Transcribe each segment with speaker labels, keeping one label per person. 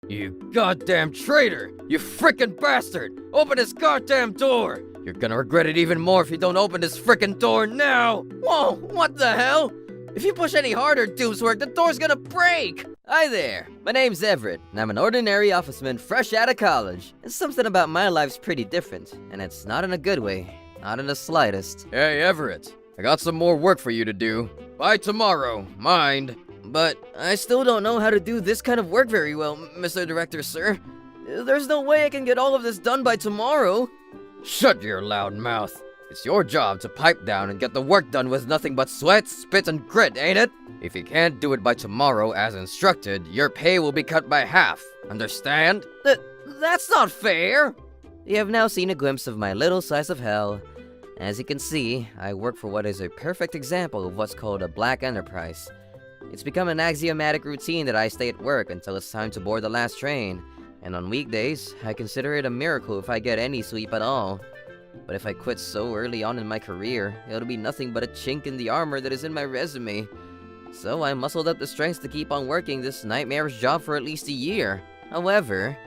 Speaker 1: You goddamn traitor! You frickin' bastard! Open this goddamn door! You're gonna regret it even more if you don't open this frickin' door now! Whoa, what the hell? If you push any harder, Doomswork, the door's gonna break!
Speaker 2: Hi there, my name's Everett, and I'm an ordinary officeman fresh out of college. And something about my life's pretty different, and it's not in a good way, not in the slightest.
Speaker 1: Hey, Everett, I got some more work for you to do. By tomorrow, mind.
Speaker 2: But I still don't know how to do this kind of work very well, Mr. Director, sir. There's no way I can get all of this done by tomorrow.
Speaker 1: Shut your loud mouth. It's your job to pipe down and get the work done with nothing but sweat, spit, and grit, ain't it? If you can't do it by tomorrow as instructed, your pay will be cut by half. Understand?
Speaker 2: That's not fair! You have now seen a glimpse of my little slice of hell. As you can see, I work for what is a perfect example of what's called a black enterprise. It's become an axiomatic routine that I stay at work until it's time to board the last train. And on weekdays, I consider it a miracle if I get any sleep at all. But if I quit so early on in my career, it'll be nothing but a chink in the armor that is in my resume. So I muscled up the strength to keep on working this nightmarish job for at least a year. However,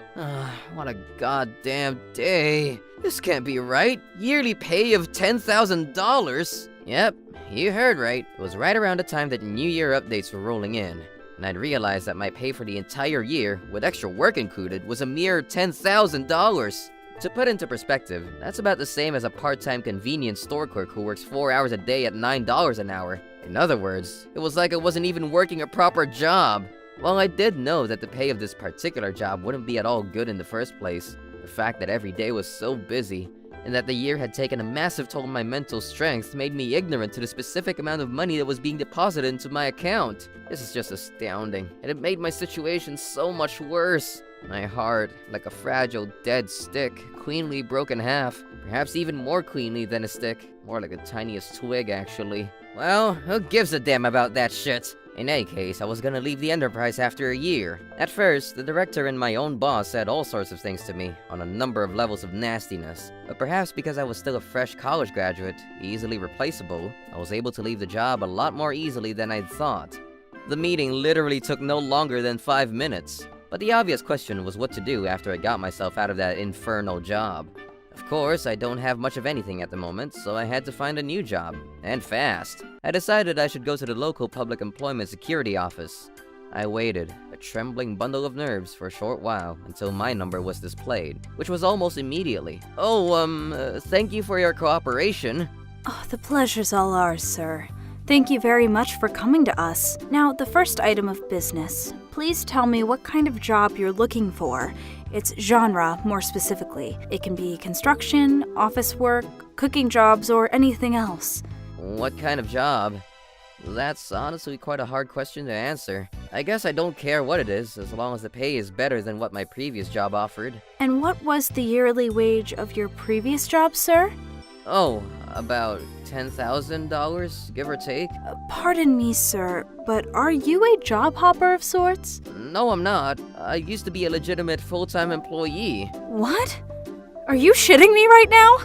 Speaker 2: what a goddamn day. This can't be right. Yearly pay of $10,000. Yep, you heard right. It was right around the time that New Year updates were rolling in. And I'd realized that my pay for the entire year, with extra work included, was a mere $10,000. To put into perspective, that's about the same as a part-time convenience store clerk who works 4 hours a day at $9 an hour. In other words, it was like I wasn't even working a proper job. While I did know that the pay of this particular job wouldn't be at all good in the first place, the fact that every day was so busy, and that the year had taken a massive toll on my mental strength made me ignorant to the specific amount of money that was being deposited into my account. This is just astounding, and it made my situation so much worse. My heart, like a fragile, dead stick, cleanly broke in half. Perhaps even more cleanly than a stick. More like the tiniest twig, actually. Well, who gives a damn about that shit? In any case, I was gonna leave the Enterprise after a year. At first, the director and my own boss said all sorts of things to me, on a number of levels of nastiness. But perhaps because I was still a fresh college graduate, easily replaceable, I was able to leave the job a lot more easily than I'd thought. The meeting literally took no longer than 5 minutes. But the obvious question was what to do after I got myself out of that infernal job. Of course, I don't have much of anything at the moment, so I had to find a new job, and fast. I decided I should go to the local public employment security office. I waited, a trembling bundle of nerves, for a short while, until my number was displayed, which was almost immediately. Thank you for your cooperation.
Speaker 3: Oh, the pleasure's all ours, sir. Thank you very much for coming to us. Now, the first item of business. Please tell me what kind of job you're looking for. Its genre, more specifically. It can be construction, office work, cooking jobs, or anything else.
Speaker 2: What kind of job? That's honestly quite a hard question to answer. I guess I don't care what it is, as long as the pay is better than what my previous job offered.
Speaker 3: And what was the yearly wage of your previous job, sir?
Speaker 2: Oh, about $10,000, give or take.
Speaker 3: Pardon me, sir, but are you a job hopper of sorts?
Speaker 2: No, I'm not. I used to be a legitimate full-time employee.
Speaker 3: What? Are you shitting me right now?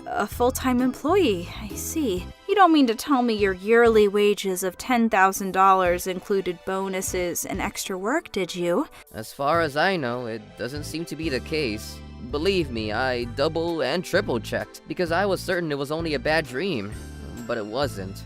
Speaker 3: A full-time employee, I see. You don't mean to tell me your yearly wages of $10,000 included bonuses and extra work, did you?
Speaker 2: As far as I know, it doesn't seem to be the case. Believe me, I double and triple checked, because I was certain it was only a bad dream. But it wasn't.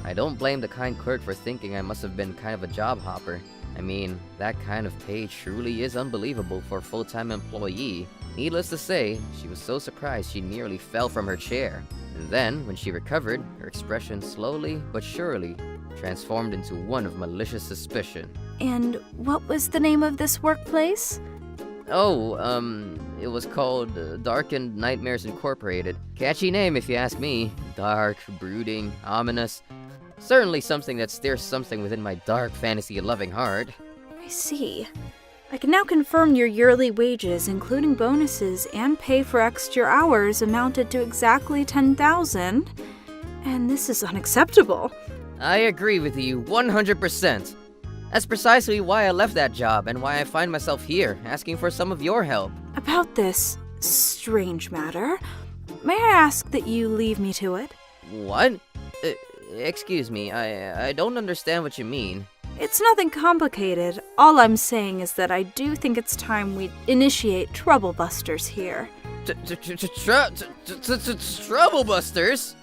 Speaker 2: I don't blame the kind clerk for thinking I must have been kind of a job hopper. I mean, that kind of pay truly is unbelievable for a full-time employee. Needless to say, she was so surprised she nearly fell from her chair. And then, when she recovered, her expression slowly but surely transformed into one of malicious suspicion.
Speaker 3: And what was the name of this workplace?
Speaker 2: It was called Darkened Nightmares Incorporated. Catchy name if you ask me. Dark, brooding, ominous. Certainly something that stirs something within my dark, fantasy-loving heart.
Speaker 3: I see. I can now confirm your yearly wages, including bonuses and pay for extra hours, amounted to exactly $10,000. And this is unacceptable.
Speaker 2: I agree with you 100%. That's precisely why I left that job and why I find myself here, asking for some of your help.
Speaker 3: About this strange matter, may I ask that you leave me to it?
Speaker 2: What? Excuse me, I don't understand what you mean.
Speaker 3: It's nothing complicated. All I'm saying is that I do think it's time we initiate trouble busters here.
Speaker 2: Trouble busters?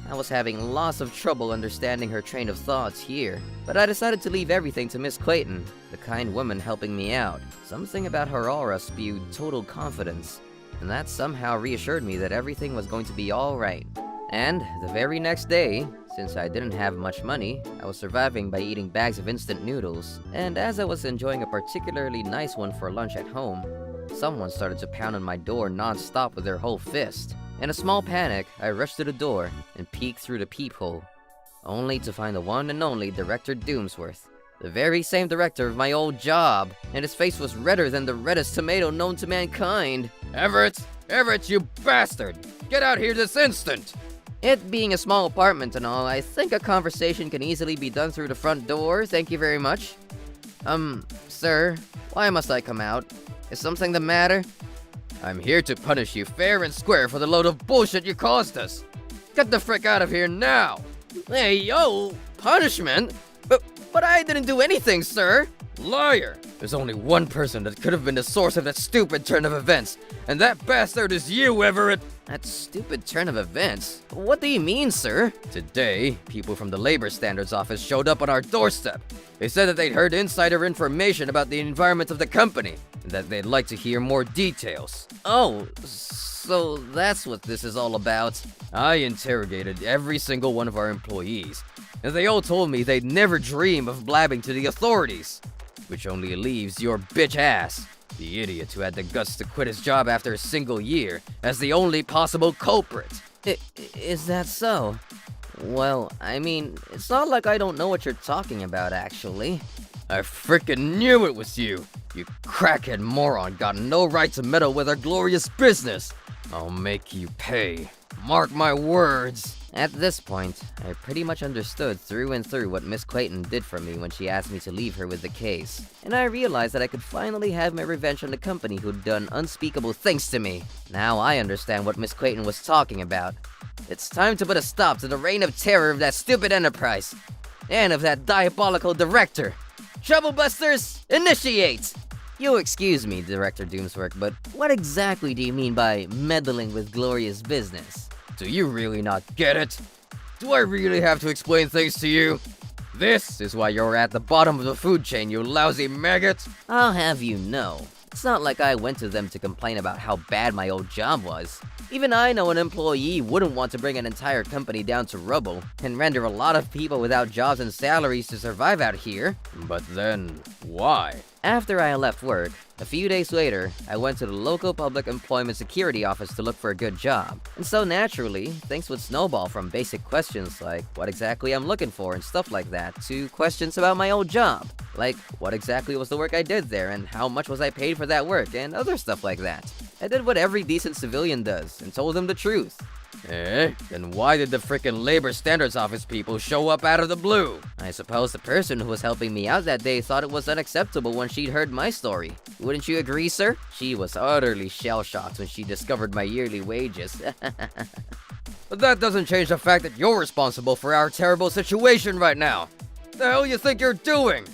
Speaker 2: I was having lots of trouble understanding her train of thoughts here, but I decided to leave everything to Miss Clayton, the kind woman helping me out. Something about her aura spewed total confidence, and that somehow reassured me that everything was going to be alright. And the very next day, since I didn't have much money, I was surviving by eating bags of instant noodles, and as I was enjoying a particularly nice one for lunch at home, someone started to pound on my door non-stop with their whole fist. In a small panic, I rushed to the door and peeked through the peephole, only to find the one and only Director Doomsworth, the very same director of my old job, and his face was redder than the reddest tomato known to mankind.
Speaker 1: Everett, you bastard! Get out here this instant!
Speaker 2: It being a small apartment and all, I think a conversation can easily be done through the front door, thank you very much. Sir, why must I come out? Is something the matter?
Speaker 1: I'm here to punish you fair and square for the load of bullshit you caused us. Get the frick out of here now!
Speaker 2: Hey, yo, punishment? But I didn't do anything, sir.
Speaker 1: Liar! There's only one person that could have been the source of that stupid turn of events, and that bastard is you, Everett!
Speaker 2: That stupid turn of events? What do you mean, sir?
Speaker 1: Today, people from the Labor Standards Office showed up on our doorstep. They said that they'd heard insider information about the environment of the company, and that they'd like to hear more details.
Speaker 2: Oh, so that's what this is all about.
Speaker 1: I interrogated every single one of our employees, and they all told me they'd never dream of blabbing to the authorities. Which only leaves your bitch ass, the idiot who had the guts to quit his job after a single year, as the only possible culprit.
Speaker 2: Is that so? Well, I mean, it's not like I don't know what you're talking about, actually.
Speaker 1: I frickin' knew it was you! You crackhead moron got no right to meddle with our glorious business! I'll make you pay. Mark my words!
Speaker 2: At this point, I pretty much understood through and through what Miss Clayton did for me when she asked me to leave her with the case, and I realized that I could finally have my revenge on the company who'd done unspeakable things to me. Now I understand what Miss Clayton was talking about. It's time to put a stop to the reign of terror of that stupid enterprise, and of that diabolical director. Troublebusters, initiate! You'll excuse me, Director Doomsworth, but what exactly do you mean by meddling with glorious business?
Speaker 1: Do you really not get it? Do I really have to explain things to you? This is why you're at the bottom of the food chain, you lousy maggot!
Speaker 2: I'll have you know, it's not like I went to them to complain about how bad my old job was. Even I know an employee wouldn't want to bring an entire company down to rubble, and render a lot of people without jobs and salaries to survive out here.
Speaker 1: But then, why?
Speaker 2: After I left work, a few days later, I went to the local public employment security office to look for a good job. And so naturally, things would snowball from basic questions like what exactly I'm looking for and stuff like that, to questions about my old job. Like, what exactly was the work I did there, and how much was I paid for that work, and other stuff like that. I did what every decent civilian does, and told them the truth.
Speaker 1: Then why did the frickin' Labor Standards Office people show up out of the blue?
Speaker 2: I suppose the person who was helping me out that day thought it was unacceptable when she'd heard my story. Wouldn't you agree, sir? She was utterly shell-shocked when she discovered my yearly wages.
Speaker 1: But that doesn't change the fact that you're responsible for our terrible situation right now. The hell you think you're doing?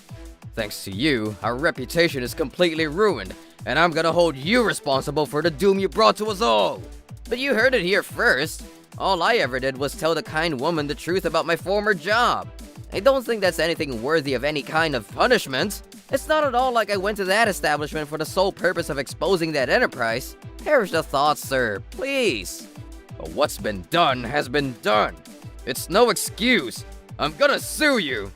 Speaker 1: Thanks to you, our reputation is completely ruined, and I'm gonna hold you responsible for the doom you brought to us all.
Speaker 2: But you heard it here first. All I ever did was tell the kind woman the truth about my former job. I don't think that's anything worthy of any kind of punishment. It's not at all like I went to that establishment for the sole purpose of exposing that enterprise. Perish the thought, sir. Please.
Speaker 1: But what's been done has been done. It's no excuse. I'm gonna sue you.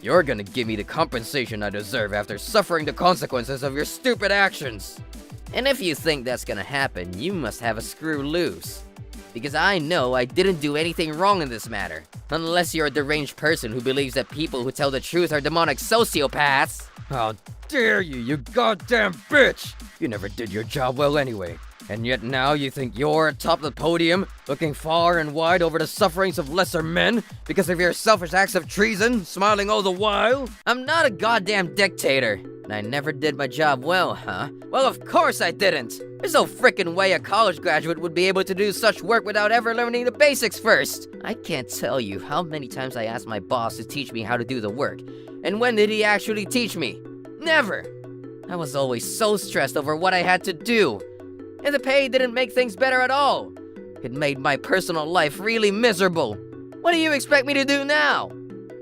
Speaker 1: You're gonna give me the compensation I deserve after suffering the consequences of your stupid actions.
Speaker 2: And if you think that's gonna happen, you must have a screw loose. Because I know I didn't do anything wrong in this matter. Unless you're a deranged person who believes that people who tell the truth are demonic sociopaths.
Speaker 1: How dare you, you goddamn bitch! You never did your job well anyway. And yet now you think you're atop the podium, looking far and wide over the sufferings of lesser men because of your selfish acts of treason, smiling all the while?
Speaker 2: I'm not a goddamn dictator. I never did my job well, huh? Well, of course I didn't! There's no frickin' way a college graduate would be able to do such work without ever learning the basics first! I can't tell you how many times I asked my boss to teach me how to do the work. And when did he actually teach me? Never! I was always so stressed over what I had to do. And the pay didn't make things better at all. It made my personal life really miserable. What do you expect me to do now?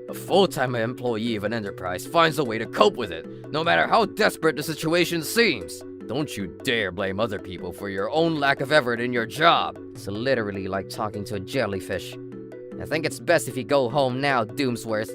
Speaker 1: A full-time employee of an enterprise finds a way to cope with it, no matter how desperate the situation seems. Don't you dare blame other people for your own lack of effort in your job.
Speaker 2: It's literally like talking to a jellyfish. I think it's best if you go home now, Doomsworth.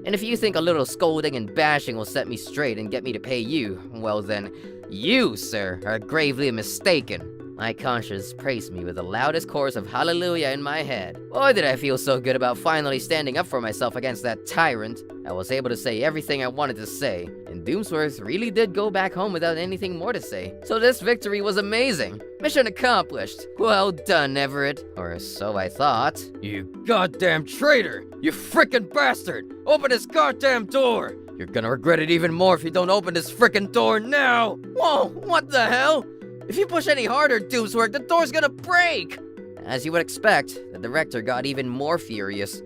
Speaker 2: And if you think a little scolding and bashing will set me straight and get me to pay you, well then, you, sir, are gravely mistaken. My conscience praised me with the loudest chorus of hallelujah in my head. Boy, did I feel so good about finally standing up for myself against that tyrant. I was able to say everything I wanted to say, and Doomsworth really did go back home without anything more to say. So this victory was amazing. Mission accomplished. Well done, Everett. Or so I thought.
Speaker 1: You goddamn traitor! You frickin' bastard! Open this goddamn door! You're gonna regret it even more if you don't open this frickin' door now! Whoa, what the hell? If you push any harder, Doomsworth, the door's gonna break!
Speaker 2: As you would expect, the director got even more furious.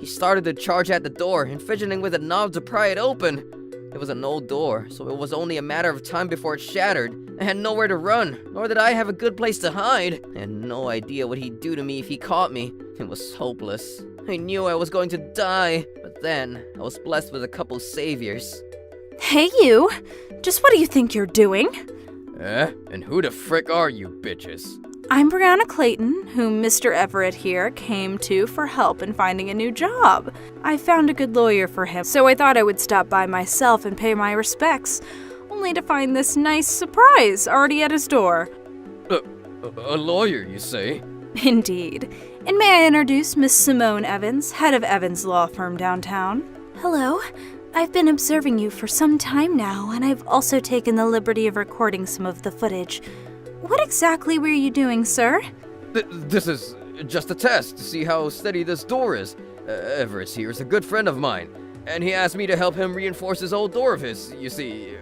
Speaker 2: He started to charge at the door and fidgeting with the knob to pry it open. It was an old door, so it was only a matter of time before it shattered. I had nowhere to run, nor did I have a good place to hide. I had no idea what he'd do to me if he caught me. It was hopeless. I knew I was going to die, but then I was blessed with a couple saviors.
Speaker 3: Hey, you! Just what do you think you're doing?
Speaker 1: And who the frick are you bitches?
Speaker 3: I'm Brianna Clayton, whom Mr. Everett here came to for help in finding a new job. I found a good lawyer for him, so I thought I would stop by myself and pay my respects, only to find this nice surprise already at his door.
Speaker 1: A lawyer, you say?
Speaker 3: Indeed. And may I introduce Miss Simone Evans, head of Evans Law Firm downtown? Hello. I've been observing you for some time now, and I've also taken the liberty of recording some of the footage. What exactly were you doing, sir?
Speaker 1: This is just a test to see how steady this door is. Everett here is a good friend of mine, and he asked me to help him reinforce his old door of his, you see.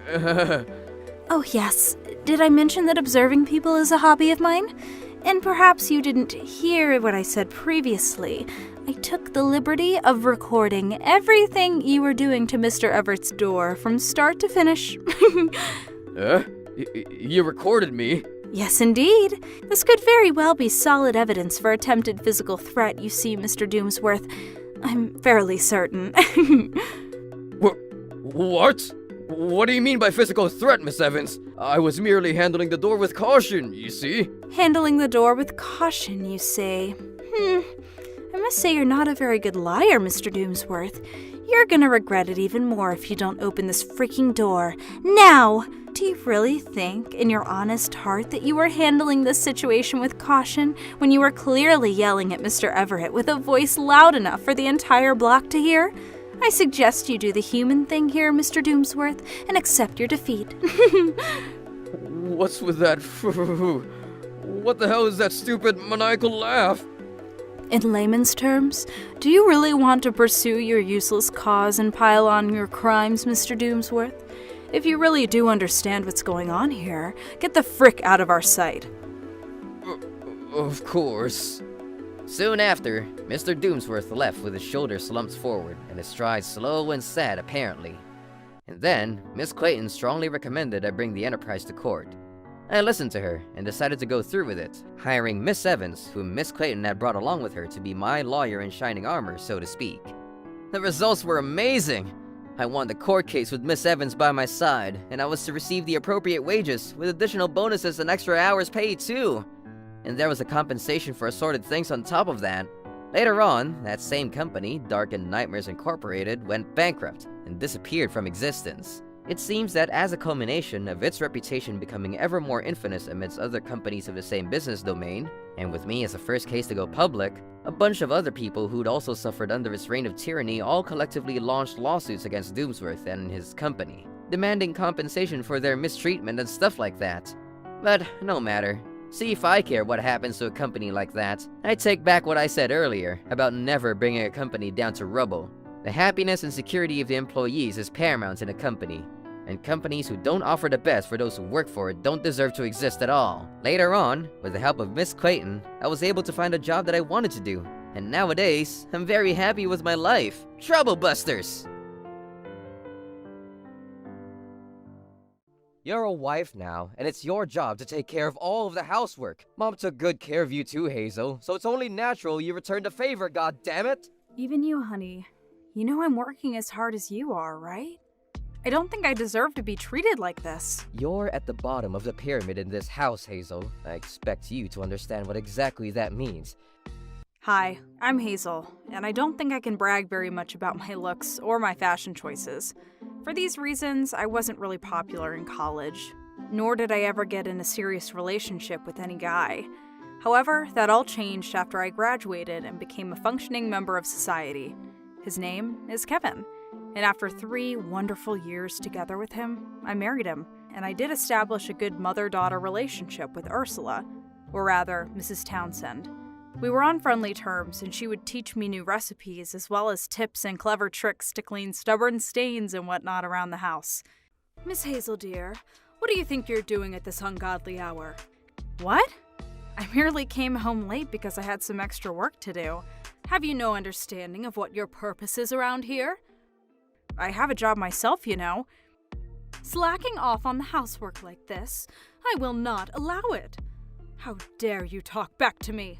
Speaker 3: Oh, yes. Did I mention that observing people is a hobby of mine? And perhaps you didn't hear what I said previously. I took the liberty of recording everything you were doing to Mr. Everett's door from start to finish.
Speaker 1: You recorded me?
Speaker 3: Yes, indeed. This could very well be solid evidence for attempted physical threat, you see, Mr. Doomsworth. I'm fairly certain.
Speaker 1: What? What do you mean by physical threat, Miss Evans? I was merely handling the door with caution, you see.
Speaker 3: Handling the door with caution, you say? I must say you're not a very good liar, Mr. Doomsworth. You're gonna regret it even more if you don't open this freaking door. Now! Do you really think, in your honest heart, that you were handling this situation with caution when you were clearly yelling at Mr. Everett with a voice loud enough for the entire block to hear? I suggest you do the human thing here, Mr. Doomsworth, and accept your defeat.
Speaker 1: What's with that? What the hell is that stupid maniacal laugh?
Speaker 3: In layman's terms, do you really want to pursue your useless cause and pile on your crimes, Mr. Doomsworth? If you really do understand what's going on here, get the frick out of our sight.
Speaker 1: Of course.
Speaker 2: Soon after, Mr. Doomsworth left with his shoulders slumped forward and his stride slow and sad apparently. And then, Miss Clayton strongly recommended I bring the Enterprise to court. I listened to her and decided to go through with it, hiring Miss Evans, whom Miss Clayton had brought along with her to be my lawyer in shining armor, so to speak. The results were amazing! I won the court case with Miss Evans by my side, and I was to receive the appropriate wages, with additional bonuses and extra hours paid too. And there was a compensation for assorted things on top of that. Later on, that same company, Darkened Nightmares Incorporated, went bankrupt and disappeared from existence. It seems that as a culmination of its reputation becoming ever more infamous amidst other companies of the same business domain, and with me as the first case to go public, a bunch of other people who'd also suffered under its reign of tyranny all collectively launched lawsuits against Doomsworth and his company, demanding compensation for their mistreatment and stuff like that. But no matter. See if I care what happens to a company like that. I take back what I said earlier about never bringing a company down to rubble. The happiness and security of the employees is paramount in a company. and companies who don't offer the best for those who work for it don't deserve to exist at all. Later on, with the help of Miss Clayton, I was able to find a job that I wanted to do, and nowadays, I'm very happy with my life. Trouble busters! You're a wife now, and it's your job to take care of all of the housework. Mom took good care of you too, Hazel, so it's only natural you return the favor, goddammit!
Speaker 3: Even you, honey. You know I'm working as hard as you are, right? I don't think I deserve to be treated like this.
Speaker 2: You're at the bottom of the pyramid in this house, Hazel. I expect you to understand what exactly that means.
Speaker 3: Hi, I'm Hazel, and I don't think I can brag very much about my looks or my fashion choices. For these reasons, I wasn't really popular in college, nor did I ever get in a serious relationship with any guy. However, that all changed after I graduated and became a functioning member of society. His name is Kevin, and after 3 wonderful years together with him, I married him, and I did establish a good mother-daughter relationship with Ursula, or rather, Mrs. Townsend. We were on friendly terms, and she would teach me new recipes as well as tips and clever tricks to clean stubborn stains and whatnot around the house. Miss Hazel, dear, what do you think you're doing at this ungodly hour? What? I merely came home late because I had some extra work to do. Have you no understanding of what your purpose is around here? I have a job myself, you know. Slacking off on the housework like this, I will not allow it. How dare you talk back to me?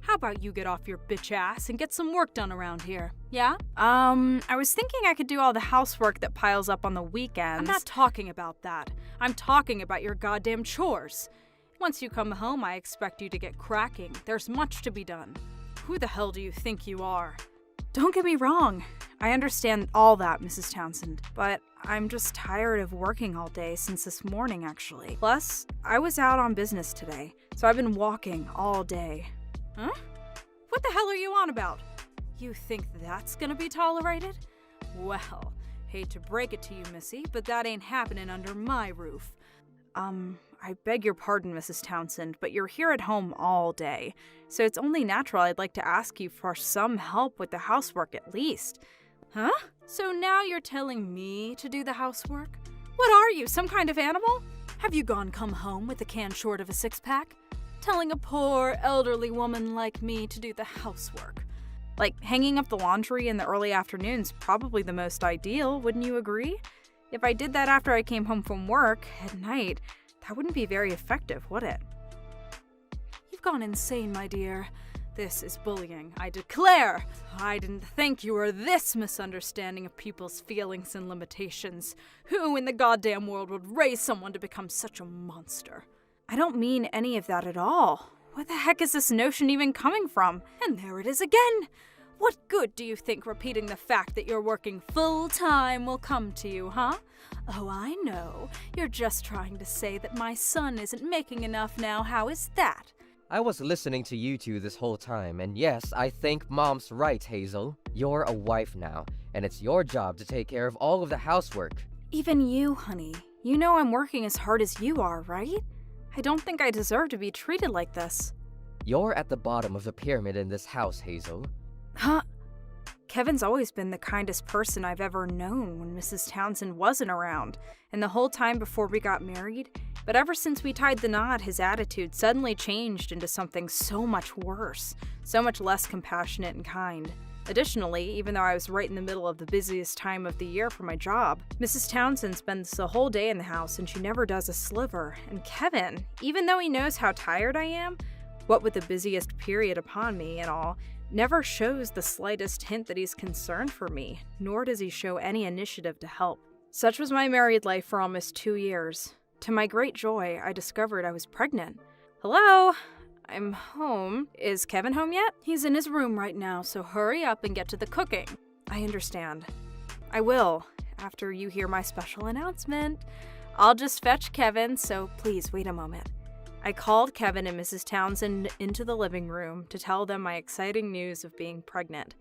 Speaker 3: How about you get off your bitch ass and get some work done around here, yeah? I was thinking I could do all the housework that piles up on the weekends. I'm not talking about that. I'm talking about your goddamn chores. Once you come home, I expect you to get cracking. There's much to be done. Who the hell do you think you are? Don't get me wrong. I understand all that, Mrs. Townsend, but I'm just tired of working all day since this morning, actually. Plus, I was out on business today, so I've been walking all day. Huh? What the hell are you on about? You think that's gonna be tolerated? Well, hate to break it to you, Missy, but that ain't happening under my roof. I beg your pardon, Mrs. Townsend, but you're here at home all day, so it's only natural I'd like to ask you for some help with the housework at least. Huh? So now you're telling me to do the housework? What are you, some kind of animal? Have you come home with a can short of a 6-pack? Telling a poor, elderly woman like me to do the housework. Like, hanging up the laundry in the early afternoon's probably the most ideal, wouldn't you agree? If I did that after I came home from work, at night, that wouldn't be very effective, would it? You've gone insane, my dear. This is bullying, I declare. I didn't think you were this misunderstanding of people's feelings and limitations. Who in the goddamn world would raise someone to become such a monster? I don't mean any of that at all. Where the heck is this notion even coming from? And there it is again! What good do you think repeating the fact that you're working full-time will come to you, huh? Oh, I know. You're just trying to say that my son isn't making enough now. How is that?
Speaker 2: I was listening to you two this whole time, and yes, I think Mom's right, Hazel. You're a wife now, and it's your job to take care of all of the housework.
Speaker 3: Even you, honey. You know I'm working as hard as you are, right? I don't think I deserve to be treated like this.
Speaker 2: You're at the bottom of the pyramid in this house, Hazel.
Speaker 3: Huh? Kevin's always been the kindest person I've ever known when Mrs. Townsend wasn't around, and the whole time before we got married. But ever since we tied the knot, his attitude suddenly changed into something so much worse, so much less compassionate and kind. Additionally, even though I was right in the middle of the busiest time of the year for my job, Mrs. Townsend spends the whole day in the house and she never does a sliver. And Kevin, even though he knows how tired I am, what with the busiest period upon me and all, never shows the slightest hint that he's concerned for me, nor does he show any initiative to help. Such was my married life for almost 2 years. To my great joy, I discovered I was pregnant. Hello? I'm home. Is Kevin home yet? He's in his room right now, so hurry up and get to the cooking. I understand. I will, after you hear my special announcement. I'll just fetch Kevin, so please wait a moment. I called Kevin and Mrs. Townsend into the living room to tell them my exciting news of being pregnant.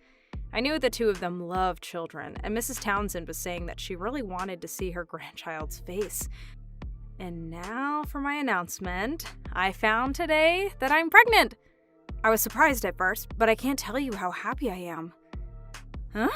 Speaker 3: I knew the two of them loved children, and Mrs. Townsend was saying that she really wanted to see her grandchild's face. And now for my announcement. I found today that I'm pregnant. I was surprised at first, but I can't tell you how happy I am. Huh?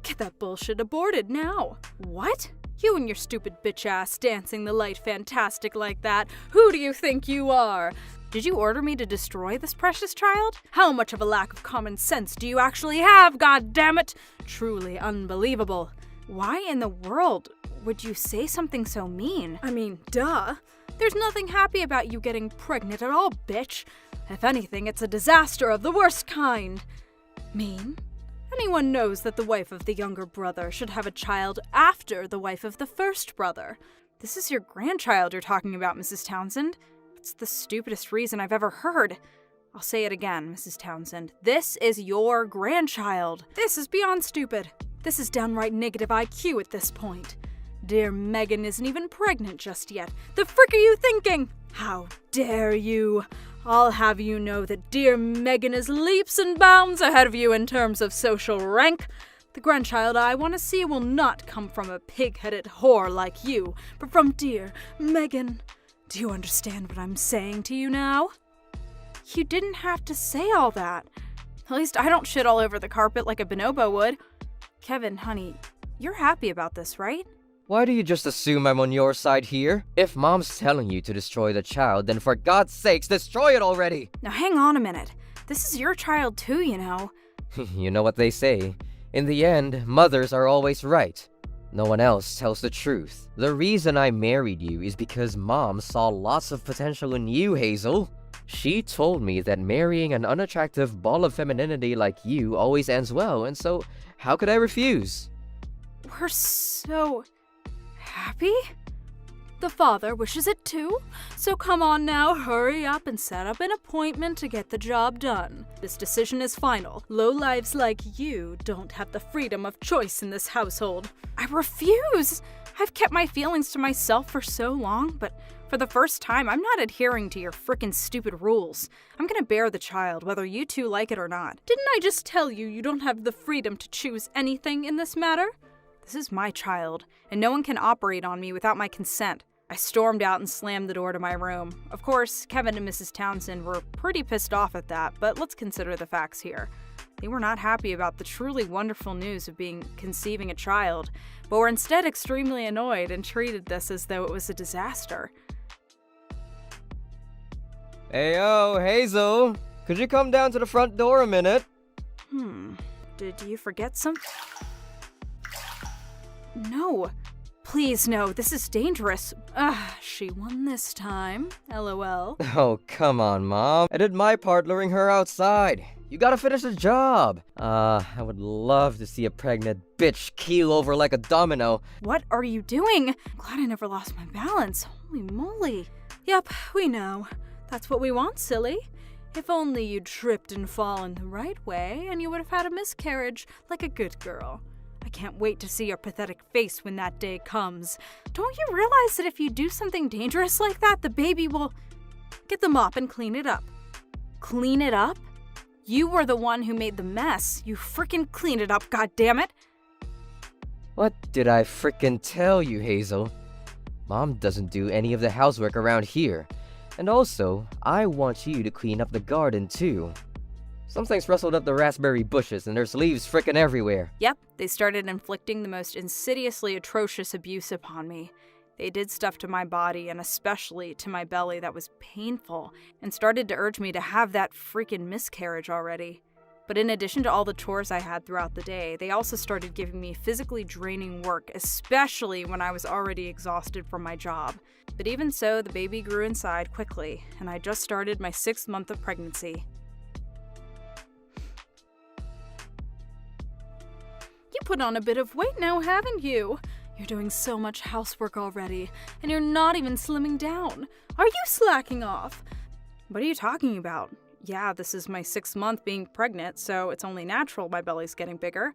Speaker 3: Get that bullshit aborted now. What? You and your stupid bitch ass dancing the light fantastic like that. Who do you think you are? Did you order me to destroy this precious child? How much of a lack of common sense do you actually have, goddammit? Truly unbelievable. Why in the world would you say something so mean? I mean, duh. There's nothing happy about you getting pregnant at all, bitch. If anything, it's a disaster of the worst kind. Mean? Anyone knows that the wife of the younger brother should have a child after the wife of the first brother. This is your grandchild you're talking about, Mrs. Townsend. It's the stupidest reason I've ever heard. I'll say it again, Mrs. Townsend. This is your grandchild. This is beyond stupid. This is downright negative IQ at this point. Dear Megan isn't even pregnant just yet. The frick are you thinking? How dare you? I'll have you know that dear Megan is leaps and bounds ahead of you in terms of social rank. The grandchild I want to see will not come from a pig-headed whore like you, but from dear Megan. Do you understand what I'm saying to you now? You didn't have to say all that. At least I don't shit all over the carpet like a bonobo would. Kevin, honey, you're happy about this, right?
Speaker 2: Why do you just assume I'm on your side here? If Mom's telling you to destroy the child, then for God's sakes, destroy it already!
Speaker 3: Now hang on a minute. This is your child too, you know.
Speaker 2: You know what they say. In the end, mothers are always right. No one else tells the truth. The reason I married you is because Mom saw lots of potential in you, Hazel. She told me that marrying an unattractive ball of femininity like you always ends well, and so how could I refuse?
Speaker 3: We're so happy? The father wishes it too, so come on now, hurry up and set up an appointment to get the job done. This decision is final. Lowlives like you don't have the freedom of choice in this household. I refuse! I've kept my feelings to myself for so long, but for the first time, I'm not adhering to your frickin' stupid rules. I'm gonna bear the child, whether you two like it or not. Didn't I just tell you you don't have the freedom to choose anything in this matter? This is my child, and no one can operate on me without my consent. I stormed out and slammed the door to my room. Of course, Kevin and Mrs. Townsend were pretty pissed off at that, but let's consider the facts here. They were not happy about the truly wonderful news of conceiving a child, but were instead extremely annoyed and treated this as though it was a disaster.
Speaker 2: Heyo, Hazel! Could you come down to the front door a minute?
Speaker 3: Did you forget some? No. Please, no. This is dangerous. She won this time. LOL.
Speaker 2: Oh, come on, Mom. I did my part luring her outside. You gotta finish the job. I would love to see a pregnant bitch keel over like a domino.
Speaker 3: What are you doing? I'm glad I never lost my balance. Holy moly. Yep, we know. That's what we want, silly. If only you'd tripped and fallen the right way, and you would have had a miscarriage like a good girl. I can't wait to see your pathetic face when that day comes. Don't you realize that if you do something dangerous like that, the baby will... Get the mop and clean it up. Clean it up? You were the one who made the mess. You frickin' clean it up, goddammit!
Speaker 2: What did I frickin' tell you, Hazel? Mom doesn't do any of the housework around here. And also, I want you to clean up the garden too. Something's rustled up the raspberry bushes and there's leaves frickin' everywhere.
Speaker 3: Yep, they started inflicting the most insidiously atrocious abuse upon me. They did stuff to my body and especially to my belly that was painful and started to urge me to have that freaking miscarriage already. But in addition to all the chores I had throughout the day, they also started giving me physically draining work, especially when I was already exhausted from my job. But even so, the baby grew inside quickly, and I just started my 6th month of pregnancy. You put on a bit of weight now, haven't you? You're doing so much housework already, and you're not even slimming down. Are you slacking off? What are you talking about? Yeah, this is my 6th month being pregnant, so it's only natural my belly's getting bigger.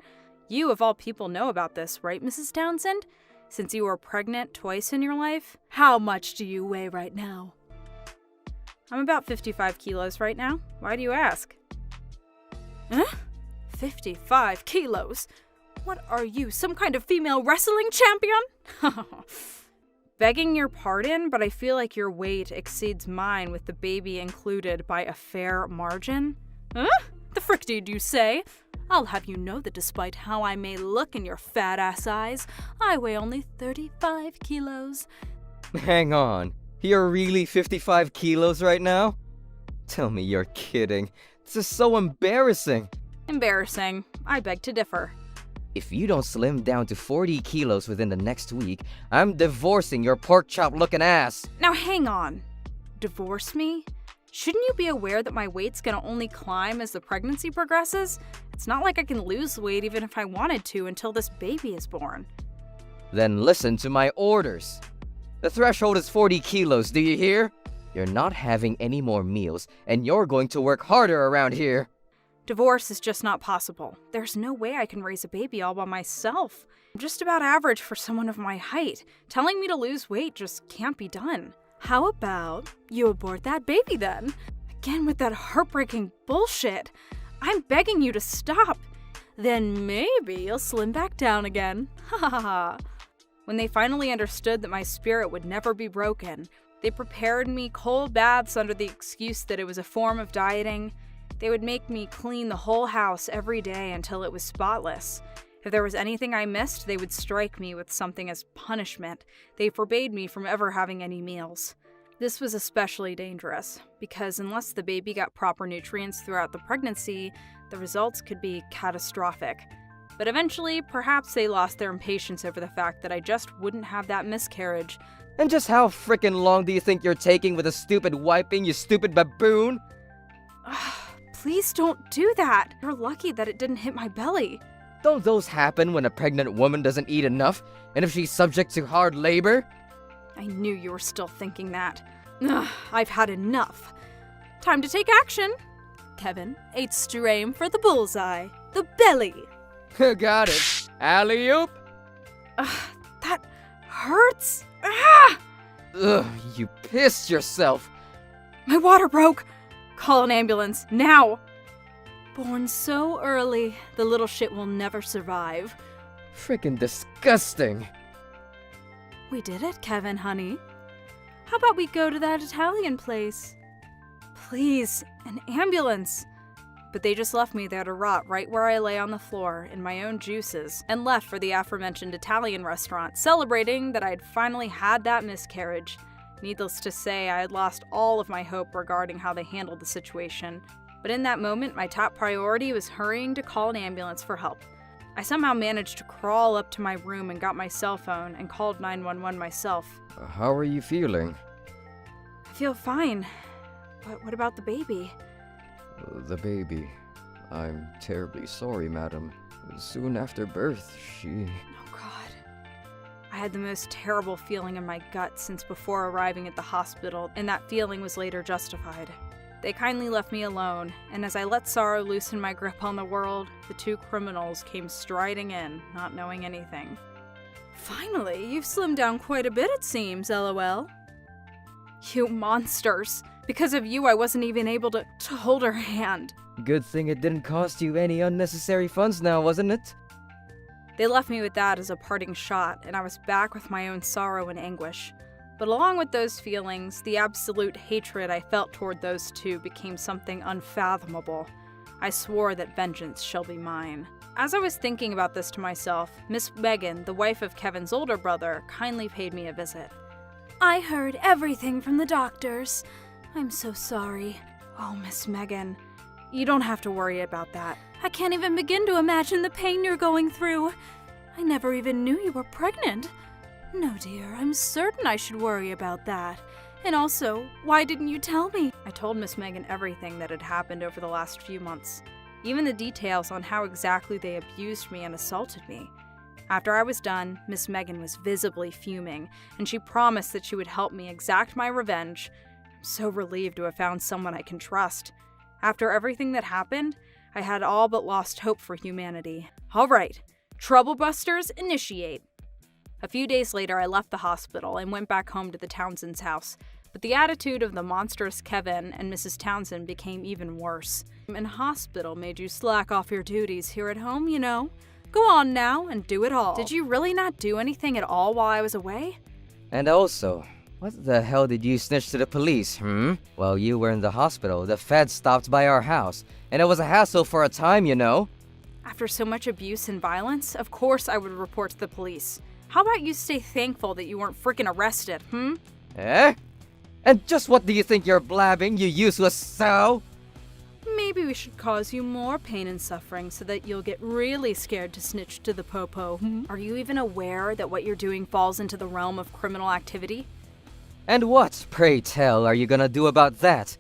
Speaker 3: You, of all people, know about this, right, Mrs. Townsend? Since you were pregnant twice in your life? How much do you weigh right now? I'm about 55 kilos right now. Why do you ask? Huh? 55 kilos? What are you, some kind of female wrestling champion? Begging your pardon, but I feel like your weight exceeds mine with the baby included by a fair margin. Huh? The frick did you say? I'll have you know that despite how I may look in your fat-ass eyes, I weigh only 35 kilos.
Speaker 1: Hang on. You're really 55 kilos right now? Tell me you're kidding. This is so embarrassing.
Speaker 3: Embarrassing. I beg to differ.
Speaker 2: If you don't slim down to 40 kilos within the next week, I'm divorcing your pork chop looking ass.
Speaker 3: Now hang on. Divorce me? Shouldn't you be aware that my weight's gonna only climb as the pregnancy progresses? It's not like I can lose weight even if I wanted to until this baby is born.
Speaker 2: Then listen to my orders. The threshold is 40 kilos, do you hear? You're not having any more meals, and you're going to work harder around here.
Speaker 3: Divorce is just not possible. There's no way I can raise a baby all by myself. I'm just about average for someone of my height. Telling me to lose weight just can't be done. How about you abort that baby then? Again with that heartbreaking bullshit. I'm begging you to stop. Then maybe you'll slim back down again. Ha ha ha. When they finally understood that my spirit would never be broken, they prepared me cold baths under the excuse that it was a form of dieting. They would make me clean the whole house every day until it was spotless. If there was anything I missed, they would strike me with something as punishment. They forbade me from ever having any meals. This was especially dangerous, because unless the baby got proper nutrients throughout the pregnancy, the results could be catastrophic. But eventually, perhaps they lost their impatience over the fact that I just wouldn't have that miscarriage.
Speaker 2: And just how frickin' long do you think you're taking with a stupid wiping, you stupid baboon?
Speaker 3: Please don't do that. You're lucky that it didn't hit my belly.
Speaker 2: Don't those happen when a pregnant woman doesn't eat enough, and if she's subject to hard labor?
Speaker 3: I knew you were still thinking that. I've had enough. Time to take action. Kevin, 8 to aim for the bullseye. The belly.
Speaker 1: Got it. Alley-oop.
Speaker 3: That hurts. Ah!
Speaker 1: Ugh, you pissed yourself.
Speaker 3: My water broke. Call an ambulance, now. Born so early, the little shit will never survive.
Speaker 1: Frickin' disgusting.
Speaker 3: We did it, Kevin, honey. How about we go to that Italian place? Please, an ambulance. But they just left me there to rot right where I lay on the floor in my own juices and left for the aforementioned Italian restaurant, celebrating that I had finally had that miscarriage. Needless to say, I had lost all of my hope regarding how they handled the situation. But in that moment, my top priority was hurrying to call an ambulance for help. I somehow managed to crawl up to my room and got my cell phone and called 911 myself.
Speaker 1: How are you feeling?
Speaker 3: I feel fine. But what about the baby?
Speaker 1: The baby. I'm terribly sorry, madam. Soon after birth, she...
Speaker 3: Oh God. I had the most terrible feeling in my gut since before arriving at the hospital, and that feeling was later justified. They kindly left me alone, and as I let sorrow loosen my grip on the world, the 2 criminals came striding in, not knowing anything. Finally, you've slimmed down quite a bit, it seems, LOL. You monsters. Because of you, I wasn't even able to hold her hand.
Speaker 2: Good thing it didn't cost you any unnecessary funds now, wasn't it?
Speaker 3: They left me with that as a parting shot, and I was back with my own sorrow and anguish. But along with those feelings, the absolute hatred I felt toward those 2 became something unfathomable. I swore that vengeance shall be mine. As I was thinking about this to myself, Miss Megan, the wife of Kevin's older brother, kindly paid me a visit. I heard everything from the doctors. I'm so sorry. Oh, Miss Megan, you don't have to worry about that. I can't even begin to imagine the pain you're going through. I never even knew you were pregnant. No, dear, I'm certain I should worry about that. And also, why didn't you tell me? I told Miss Megan everything that had happened over the last few months, even the details on how exactly they abused me and assaulted me. After I was done, Miss Megan was visibly fuming, and she promised that she would help me exact my revenge. I'm so relieved to have found someone I can trust. After everything that happened, I had all but lost hope for humanity. All right, Troublebusters, initiate. A few days later, I left the hospital and went back home to the Townsend's house, but the attitude of the monstrous Kevin and Mrs. Townsend became even worse. In hospital made you slack off your duties. Here at home, you know. Go on now and do it all. Did you really not do anything at all while I was away?
Speaker 2: And also, what the hell did you snitch to the police, While you were in the hospital, the feds stopped by our house, and it was a hassle for a time, you know.
Speaker 3: After so much abuse and violence, of course I would report to the police. How about you stay thankful that you weren't freaking arrested,
Speaker 1: Eh? And just what do you think you're blabbing, you useless sow?
Speaker 3: Maybe we should cause you more pain and suffering so that you'll get really scared to snitch to the popo. Are you even aware that what you're doing falls into the realm of criminal activity?
Speaker 1: And what, pray tell, are you gonna do about that?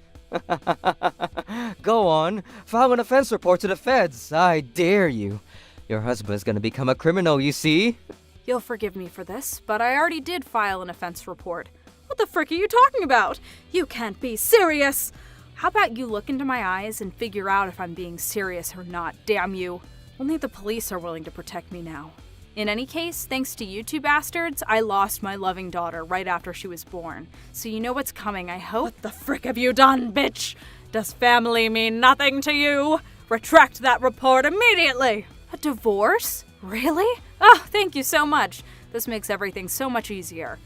Speaker 1: Go on, file an offense report to the feds. I dare you. Your husband's gonna become a criminal, you see?
Speaker 3: You'll forgive me for this, but I already did file an offense report. What the frick are you talking about? You can't be serious! How about you look into my eyes and figure out if I'm being serious or not, damn you. Only the police are willing to protect me now. In any case, thanks to you two bastards, I lost my loving daughter right after she was born. So you know what's coming, I hope? What the frick have you done, bitch? Does family mean nothing to you? Retract that report immediately! A divorce? Really? Oh, thank you so much. This makes everything so much easier.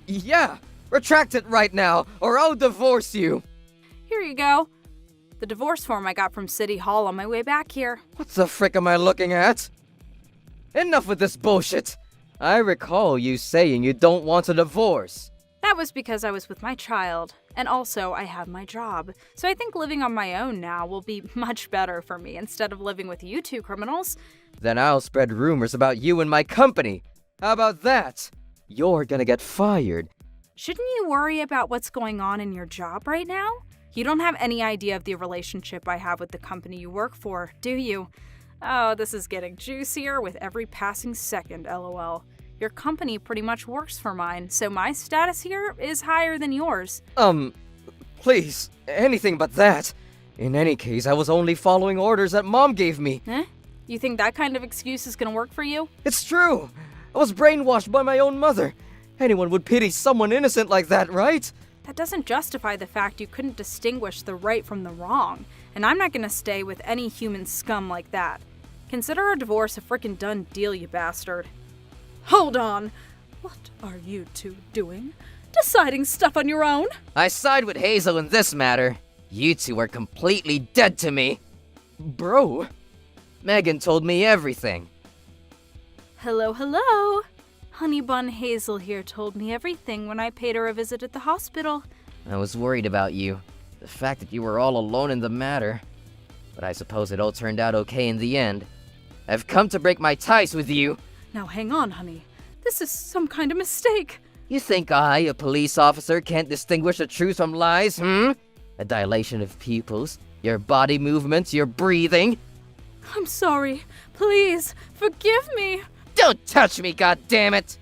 Speaker 1: Yeah, retract it right now, or I'll divorce you.
Speaker 3: Here you go. The divorce form I got from City Hall on my way back here.
Speaker 1: What the frick am I looking at? Enough with this bullshit! I recall you saying you don't want a divorce.
Speaker 3: That was because I was with my child, and also I have my job. So I think living on my own now will be much better for me instead of living with you two criminals.
Speaker 1: Then I'll spread rumors about you and my company. How about that? You're gonna get fired.
Speaker 3: Shouldn't you worry about what's going on in your job right now? You don't have any idea of the relationship I have with the company you work for, do you? Oh, this is getting juicier with every passing second, lol. Your company pretty much works for mine, so my status here is higher than yours.
Speaker 1: Please, anything but that. In any case, I was only following orders that Mom gave me.
Speaker 3: Eh? You think that kind of excuse is gonna work for you?
Speaker 1: It's true. I was brainwashed by my own mother. Anyone would pity someone innocent like that, right?
Speaker 3: That doesn't justify the fact you couldn't distinguish the right from the wrong, and I'm not gonna stay with any human scum like that. Consider our divorce a frickin' done deal, you bastard. Hold on! What are you two doing? Deciding stuff on your own?
Speaker 1: I side with Hazel in this matter. You two are completely dead to me. Bro, Megan told me everything.
Speaker 3: Hello. Honey Bun Hazel here told me everything when I paid her a visit at the hospital.
Speaker 1: I was worried about you. The fact that you were all alone in the matter. But I suppose it all turned out okay in the end. I've come to break my ties with you.
Speaker 3: Now hang on, honey. This is some kind of mistake.
Speaker 1: You think I, a police officer, can't distinguish the truth from lies, A dilation of pupils, your body movements, your breathing.
Speaker 3: I'm sorry. Please, forgive me.
Speaker 1: Don't touch me, goddammit!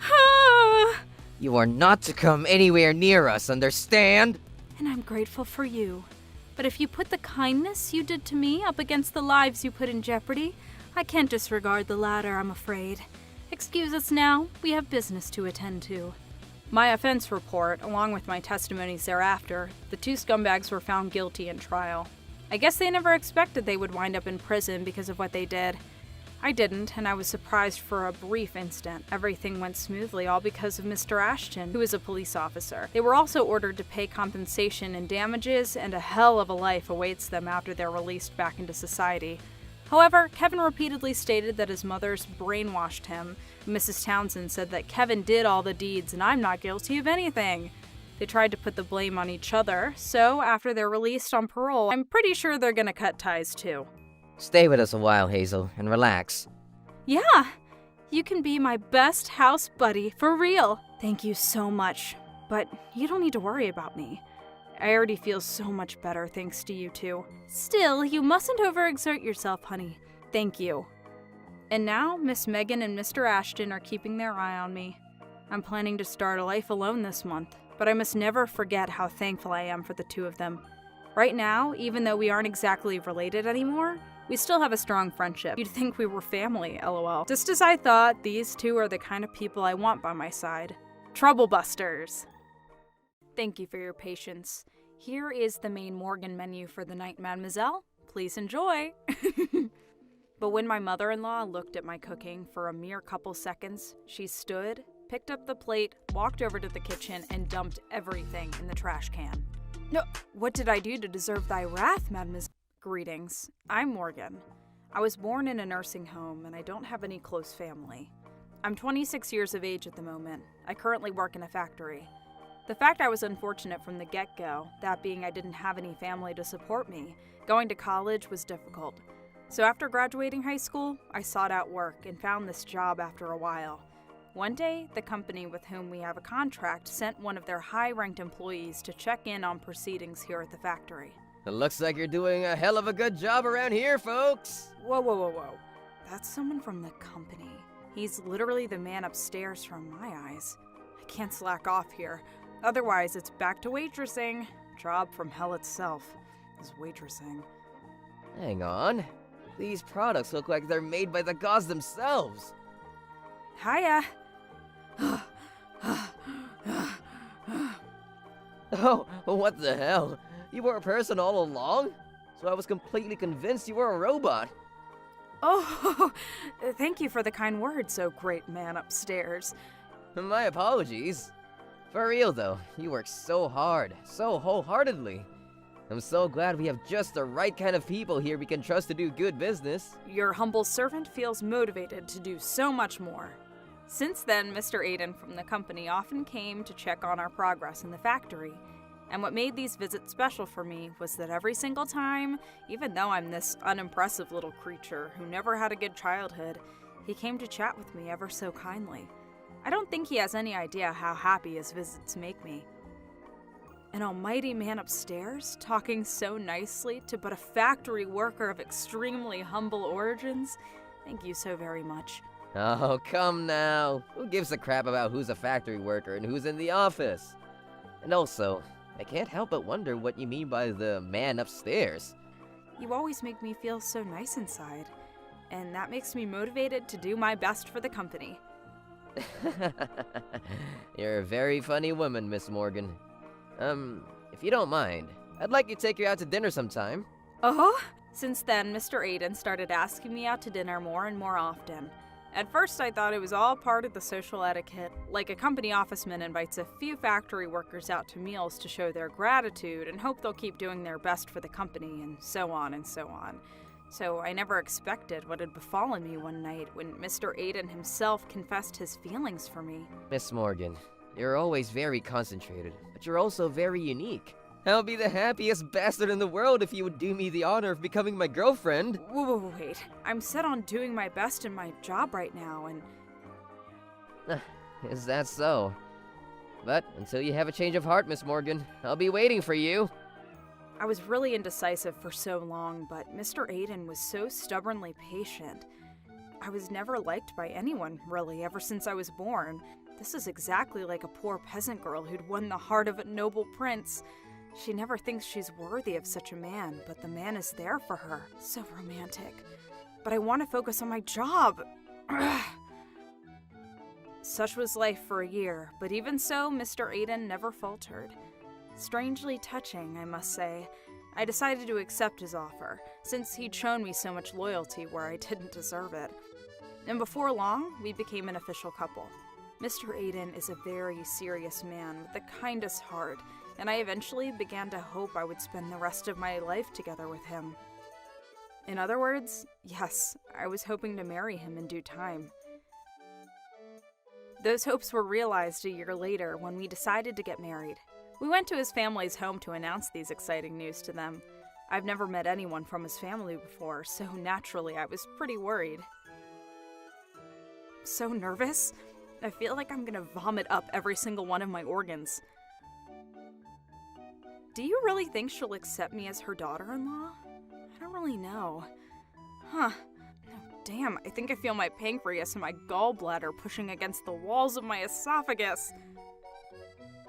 Speaker 3: Ah.
Speaker 1: You are not to come anywhere near us, understand?
Speaker 3: And I'm grateful for you. But if you put the kindness you did to me up against the lives you put in jeopardy, I can't disregard the latter, I'm afraid. Excuse us now, we have business to attend to. My offense report, along with my testimonies thereafter, the two scumbags were found guilty in trial. I guess they never expected they would wind up in prison because of what they did. I didn't, and I was surprised for a brief instant. Everything went smoothly, all because of Mr. Ashton, who is a police officer. They were also ordered to pay compensation and damages, and a hell of a life awaits them after they're released back into society. However, Kevin repeatedly stated that his mother's brainwashed him. Mrs. Townsend said that Kevin did all the deeds and I'm not guilty of anything. They tried to put the blame on each other, so after they're released on parole, I'm pretty sure they're gonna cut ties too.
Speaker 1: Stay with us a while, Hazel, and relax.
Speaker 3: Yeah, you can be my best house buddy, for real. Thank you so much, but you don't need to worry about me. I already feel so much better thanks to you two. Still, you mustn't overexert yourself, honey. Thank you. And now, Miss Megan and Mr. Ashton are keeping their eye on me. I'm planning to start a life alone this month, but I must never forget how thankful I am for the two of them. Right now, even though we aren't exactly related anymore, we still have a strong friendship. You'd think we were family, lol. Just as I thought, these two are the kind of people I want by my side. Troublebusters! Thank you for your patience. Here is the main Morgan menu for the night, mademoiselle. Please enjoy! But when my mother-in-law looked at my cooking for a mere couple seconds, she stood, picked up the plate, walked over to the kitchen, and dumped everything in the trash can. No, what did I do to deserve thy wrath, mademoiselle? Greetings. I'm Morgan. I was born in a nursing home, and I don't have any close family. I'm 26 years of age at the moment. I currently work in a factory. The fact I was unfortunate from the get-go, that being I didn't have any family to support me, going to college was difficult. So after graduating high school, I sought out work and found this job after a while. One day, the company with whom we have a contract sent one of their high-ranked employees to check in on proceedings here at the factory.
Speaker 1: It looks like you're doing a hell of a good job around here, folks.
Speaker 3: Whoa. That's someone from the company. He's literally the man upstairs from my eyes. I can't slack off here. Otherwise, it's back to waitressing. Job from hell itself is waitressing.
Speaker 1: Hang on. These products look like they're made by the gods themselves.
Speaker 3: Hiya.
Speaker 1: Oh, what the hell? You were a person all along? So I was completely convinced you were a robot.
Speaker 3: Oh, thank you for the kind words, oh great man upstairs.
Speaker 1: My apologies. For real though, you work so hard, so wholeheartedly. I'm so glad we have just the right kind of people here we can trust to do good business.
Speaker 3: Your humble servant feels motivated to do so much more. Since then, Mr. Aiden from the company often came to check on our progress in the factory. And what made these visits special for me was that every single time, even though I'm this unimpressive little creature who never had a good childhood, he came to chat with me ever so kindly. I don't think he has any idea how happy his visits make me. An almighty man upstairs, talking so nicely to but a factory worker of extremely humble origins? Thank you so very much.
Speaker 1: Oh, come now. Who gives a crap about who's a factory worker and who's in the office? And also, I can't help but wonder what you mean by the man upstairs.
Speaker 3: You always make me feel so nice inside, and that makes me motivated to do my best for the company.
Speaker 1: You're a very funny woman, Miss Morgan. If you don't mind, I'd like to take you out to dinner sometime.
Speaker 3: Oh? Since then, Mr. Aiden started asking me out to dinner more and more often. At first, I thought it was all part of the social etiquette, like a company officeman invites a few factory workers out to meals to show their gratitude and hope they'll keep doing their best for the company, and so on and so on. So I never expected what had befallen me one night when Mr. Aiden himself confessed his feelings for me.
Speaker 1: Miss Morgan, you're always very concentrated, but you're also very unique. I'll be the happiest bastard in the world if you would do me the honor of becoming my girlfriend.
Speaker 3: Wait. I'm set on doing my best in my job right now, and...
Speaker 1: Is that so? But until you have a change of heart, Miss Morgan, I'll be waiting for you.
Speaker 3: I was really indecisive for so long, but Mr. Aiden was so stubbornly patient. I was never liked by anyone, really, ever since I was born. This is exactly like a poor peasant girl who'd won the heart of a noble prince. She never thinks she's worthy of such a man, but the man is there for her. So romantic. But I want to focus on my job. Such was life for a year, but even so, Mr. Aiden never faltered. Strangely touching, I must say. I decided to accept his offer, since he'd shown me so much loyalty where I didn't deserve it. And before long, we became an official couple. Mr. Aiden is a very serious man with the kindest heart, and I eventually began to hope I would spend the rest of my life together with him. In other words, yes, I was hoping to marry him in due time. Those hopes were realized a year later when we decided to get married. We went to his family's home to announce these exciting news to them. I've never met anyone from his family before, so naturally I was pretty worried. So nervous? I feel like I'm gonna vomit up every single one of my organs. Do you really think she'll accept me as her daughter-in-law? I don't really know. Huh. Oh, damn, I think I feel my pancreas and my gallbladder pushing against the walls of my esophagus.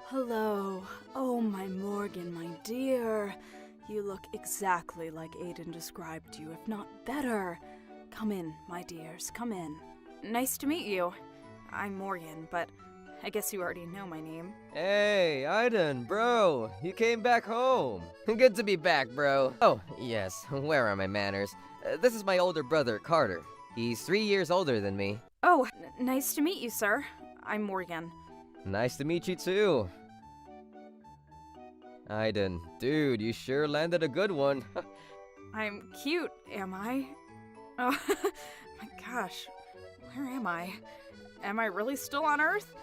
Speaker 3: Hello. Oh, my Morgan, my dear. You look exactly like Aiden described you, if not better. Come in, my dears, come in. Nice to meet you. I'm Morgan, but I guess you already know my name.
Speaker 1: Hey, Aiden, bro, you came back home. Good to be back, bro. Oh, yes, where are my manners? This is my older brother, Carter. He's 3 years older than me.
Speaker 3: Oh, nice to meet you, sir. I'm Morgan.
Speaker 1: Nice to meet you, too. Aiden, dude, you sure landed a good one.
Speaker 3: I'm cute, am I? Oh, my gosh. Where am I? Am I really still on Earth?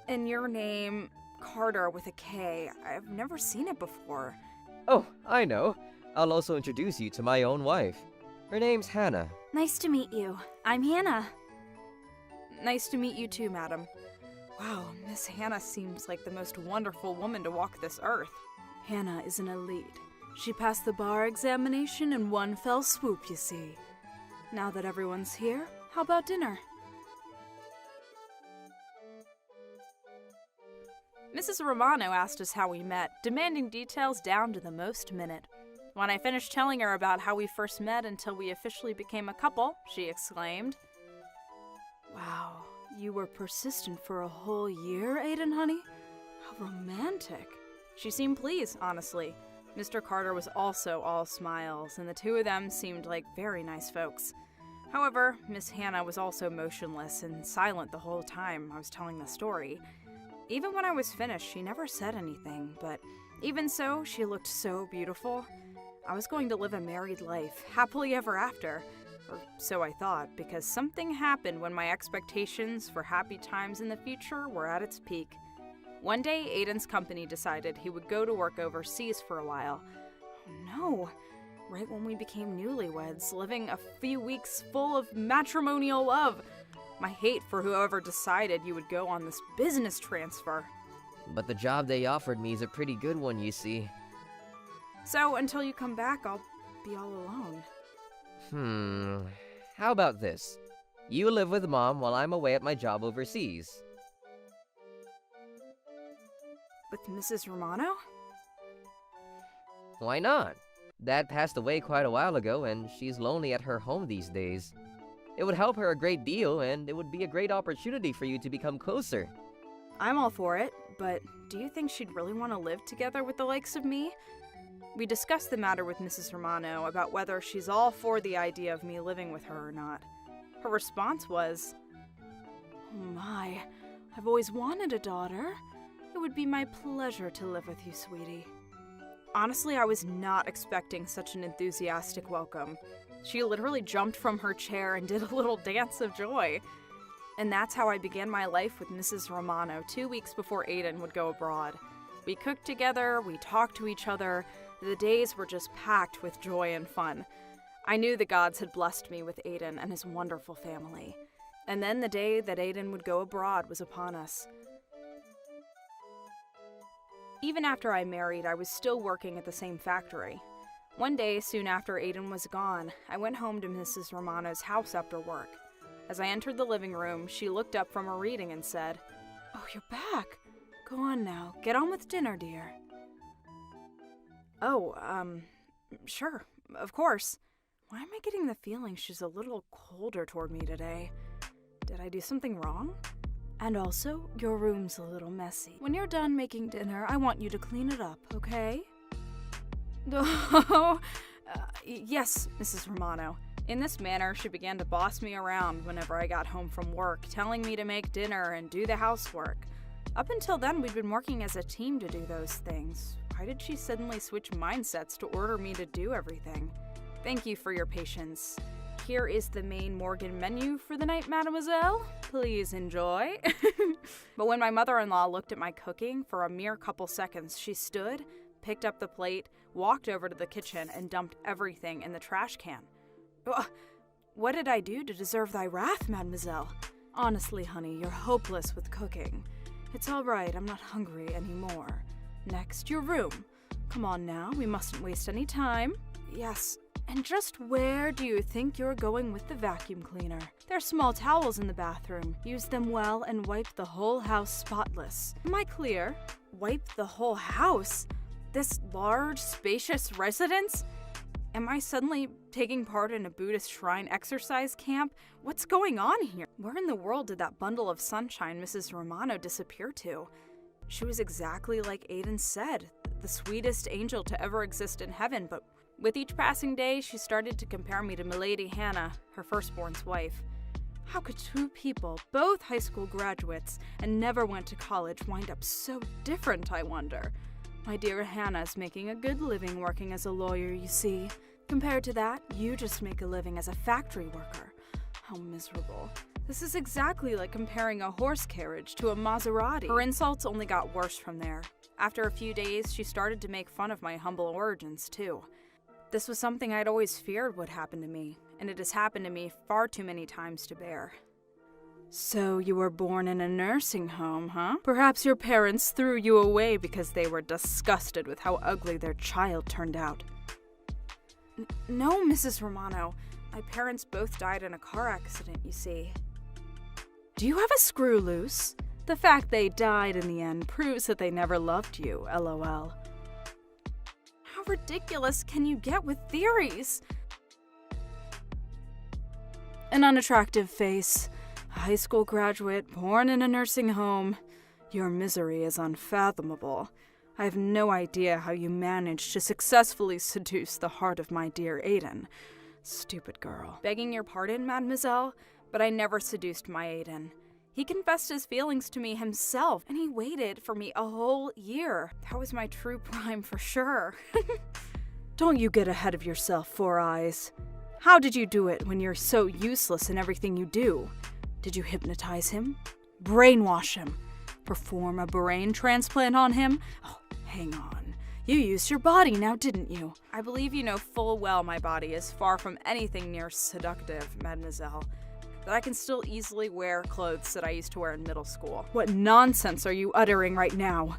Speaker 3: And your name, Carter with a K. I've never seen it before.
Speaker 2: Oh, I know. I'll also introduce you to my own wife. Her name's Hannah.
Speaker 3: Nice to meet you. I'm Hannah. Nice to meet you too, madam. Wow, Miss Hannah seems like the most wonderful woman to walk this earth. Hannah is an elite. She passed the bar examination in one fell swoop, you see. Now that everyone's here, how about dinner? Mrs. Romano asked us how we met, demanding details down to the most minute. When I finished telling her about how we first met until we officially became a couple, she exclaimed, "Wow, you were persistent for a whole year, Aiden, honey? How romantic." She seemed pleased, honestly. Mr. Carter was also all smiles, and the two of them seemed like very nice folks. However, Miss Hannah was also motionless and silent the whole time I was telling the story. Even when I was finished, she never said anything, but even so, she looked so beautiful. I was going to live a married life, happily ever after, or so I thought, because something happened when my expectations for happy times in the future were at its peak. One day, Aiden's company decided he would go to work overseas for a while. Oh no, right when we became newlyweds, living a few weeks full of matrimonial love. My hate for whoever decided you would go on this business transfer.
Speaker 2: But the job they offered me is a pretty good one, you see.
Speaker 3: So, until you come back, I'll be all alone.
Speaker 2: How about this? You live with Mom while I'm away at my job overseas.
Speaker 3: With Mrs. Romano?
Speaker 2: Why not? Dad passed away quite a while ago, and she's lonely at her home these days. It would help her a great deal, and it would be a great opportunity for you to become closer.
Speaker 3: I'm all for it, but do you think she'd really want to live together with the likes of me? We discussed the matter with Mrs. Romano about whether she's all for the idea of me living with her or not. Her response was, "Oh my, I've always wanted a daughter. It would be my pleasure to live with you, sweetie." Honestly, I was not expecting such an enthusiastic welcome. She literally jumped from her chair and did a little dance of joy. And that's how I began my life with Mrs. Romano 2 weeks before Aiden would go abroad. We cooked together, we talked to each other. The days were just packed with joy and fun. I knew the gods had blessed me with Aiden and his wonderful family. And then the day that Aiden would go abroad was upon us. Even after I married, I was still working at the same factory. One day, soon after Aiden was gone, I went home to Mrs. Romano's house after work. As I entered the living room, she looked up from her reading and said, "Oh, you're back. Go on now. Get on with dinner, dear." Oh, sure. Of course. Why am I getting the feeling she's a little colder toward me today? Did I do something wrong? And also, your room's a little messy. When you're done making dinner, I want you to clean it up, okay? Oh, yes, Mrs. Romano. In this manner, she began to boss me around whenever I got home from work, telling me to make dinner and do the housework. Up until then, we'd been working as a team to do those things. Why did she suddenly switch mindsets to order me to do everything? Thank you for your patience. Here is the main Morgan menu for the night, mademoiselle. Please enjoy. But when my mother-in-law looked at my cooking, for a mere couple seconds, she stood, picked up the plate, walked over to the kitchen, and dumped everything in the trash can. What did I do to deserve thy wrath, mademoiselle? Honestly, honey, you're hopeless with cooking. It's all right, I'm not hungry anymore. Next, your room. Come on now, we mustn't waste any time. Yes, and just where do you think you're going with the vacuum cleaner? There's small towels in the bathroom. Use them well and wipe the whole house spotless. Am I clear? Wipe the whole house? This large, spacious residence? Am I suddenly taking part in a Buddhist shrine exercise camp? What's going on here? Where in the world did that bundle of sunshine Mrs. Romano disappear to? She was exactly like Aiden said, the sweetest angel to ever exist in heaven, but with each passing day, she started to compare me to Milady Hannah, her firstborn's wife. How could two people, both high school graduates, and never went to college, wind up so different, I wonder? My dear Hannah's making a good living working as a lawyer, you see. Compared to that, you just make a living as a factory worker. How miserable. This is exactly like comparing a horse carriage to a Maserati. Her insults only got worse from there. After a few days, she started to make fun of my humble origins, too. This was something I'd always feared would happen to me, and it has happened to me far too many times to bear. So you were born in a nursing home, huh? Perhaps your parents threw you away because they were disgusted with how ugly their child turned out. No, Mrs. Romano. My parents both died in a car accident, you see. Do you have a screw loose? The fact they died in the end proves that they never loved you, LOL. How ridiculous can you get with theories? An unattractive face, a high school graduate, born in a nursing home. Your misery is unfathomable. I have no idea how you managed to successfully seduce the heart of my dear Aiden. Stupid girl. Begging your pardon, mademoiselle, but I never seduced my Aiden. He confessed his feelings to me himself, and he waited for me a whole year. That was my true prime for sure. Don't you get ahead of yourself, Four Eyes. How did you do it when you're so useless in everything you do? Did you hypnotize him? Brainwash him? Perform a brain transplant on him? Oh, hang on. You used your body now, didn't you? I believe you know full well my body is far from anything near seductive, mademoiselle. That I can still easily wear clothes that I used to wear in middle school. What nonsense are you uttering right now?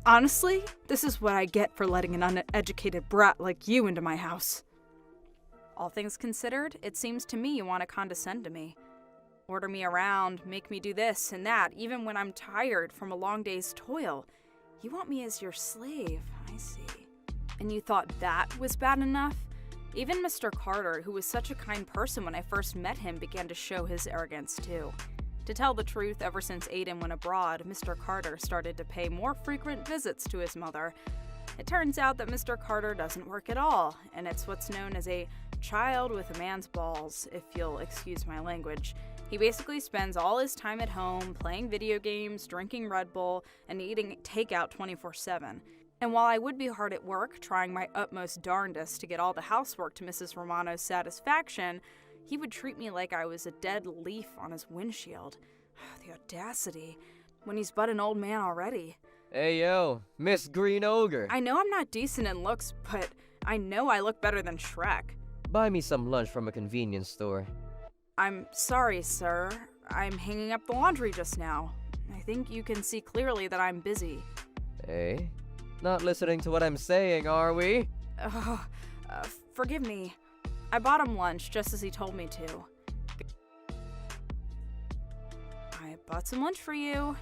Speaker 3: Honestly, this is what I get for letting an uneducated brat like you into my house. All things considered, it seems to me you want to condescend to me. Order me around, make me do this and that, even when I'm tired from a long day's toil. You want me as your slave, I see. And you thought that was bad enough? Even Mr. Carter, who was such a kind person when I first met him, began to show his arrogance too. To tell the truth, ever since Aiden went abroad, Mr. Carter started to pay more frequent visits to his mother. It turns out that Mr. Carter doesn't work at all, and it's what's known as a child with a man's balls, if you'll excuse my language. He basically spends all his time at home, playing video games, drinking Red Bull, and eating takeout 24/7. And while I would be hard at work, trying my utmost darndest to get all the housework to Mrs. Romano's satisfaction, he would treat me like I was a dead leaf on his windshield. The audacity, when he's but an old man already.
Speaker 1: Hey yo, Miss Green Ogre.
Speaker 3: I know I'm not decent in looks, but I know I look better than Shrek.
Speaker 1: Buy me some lunch from a convenience store.
Speaker 3: I'm sorry, sir. I'm hanging up the laundry just now. I think you can see clearly that I'm busy.
Speaker 1: Hey? Not listening to what I'm saying, are we?
Speaker 3: Forgive me. I bought him lunch just as he told me to. I bought some lunch for you.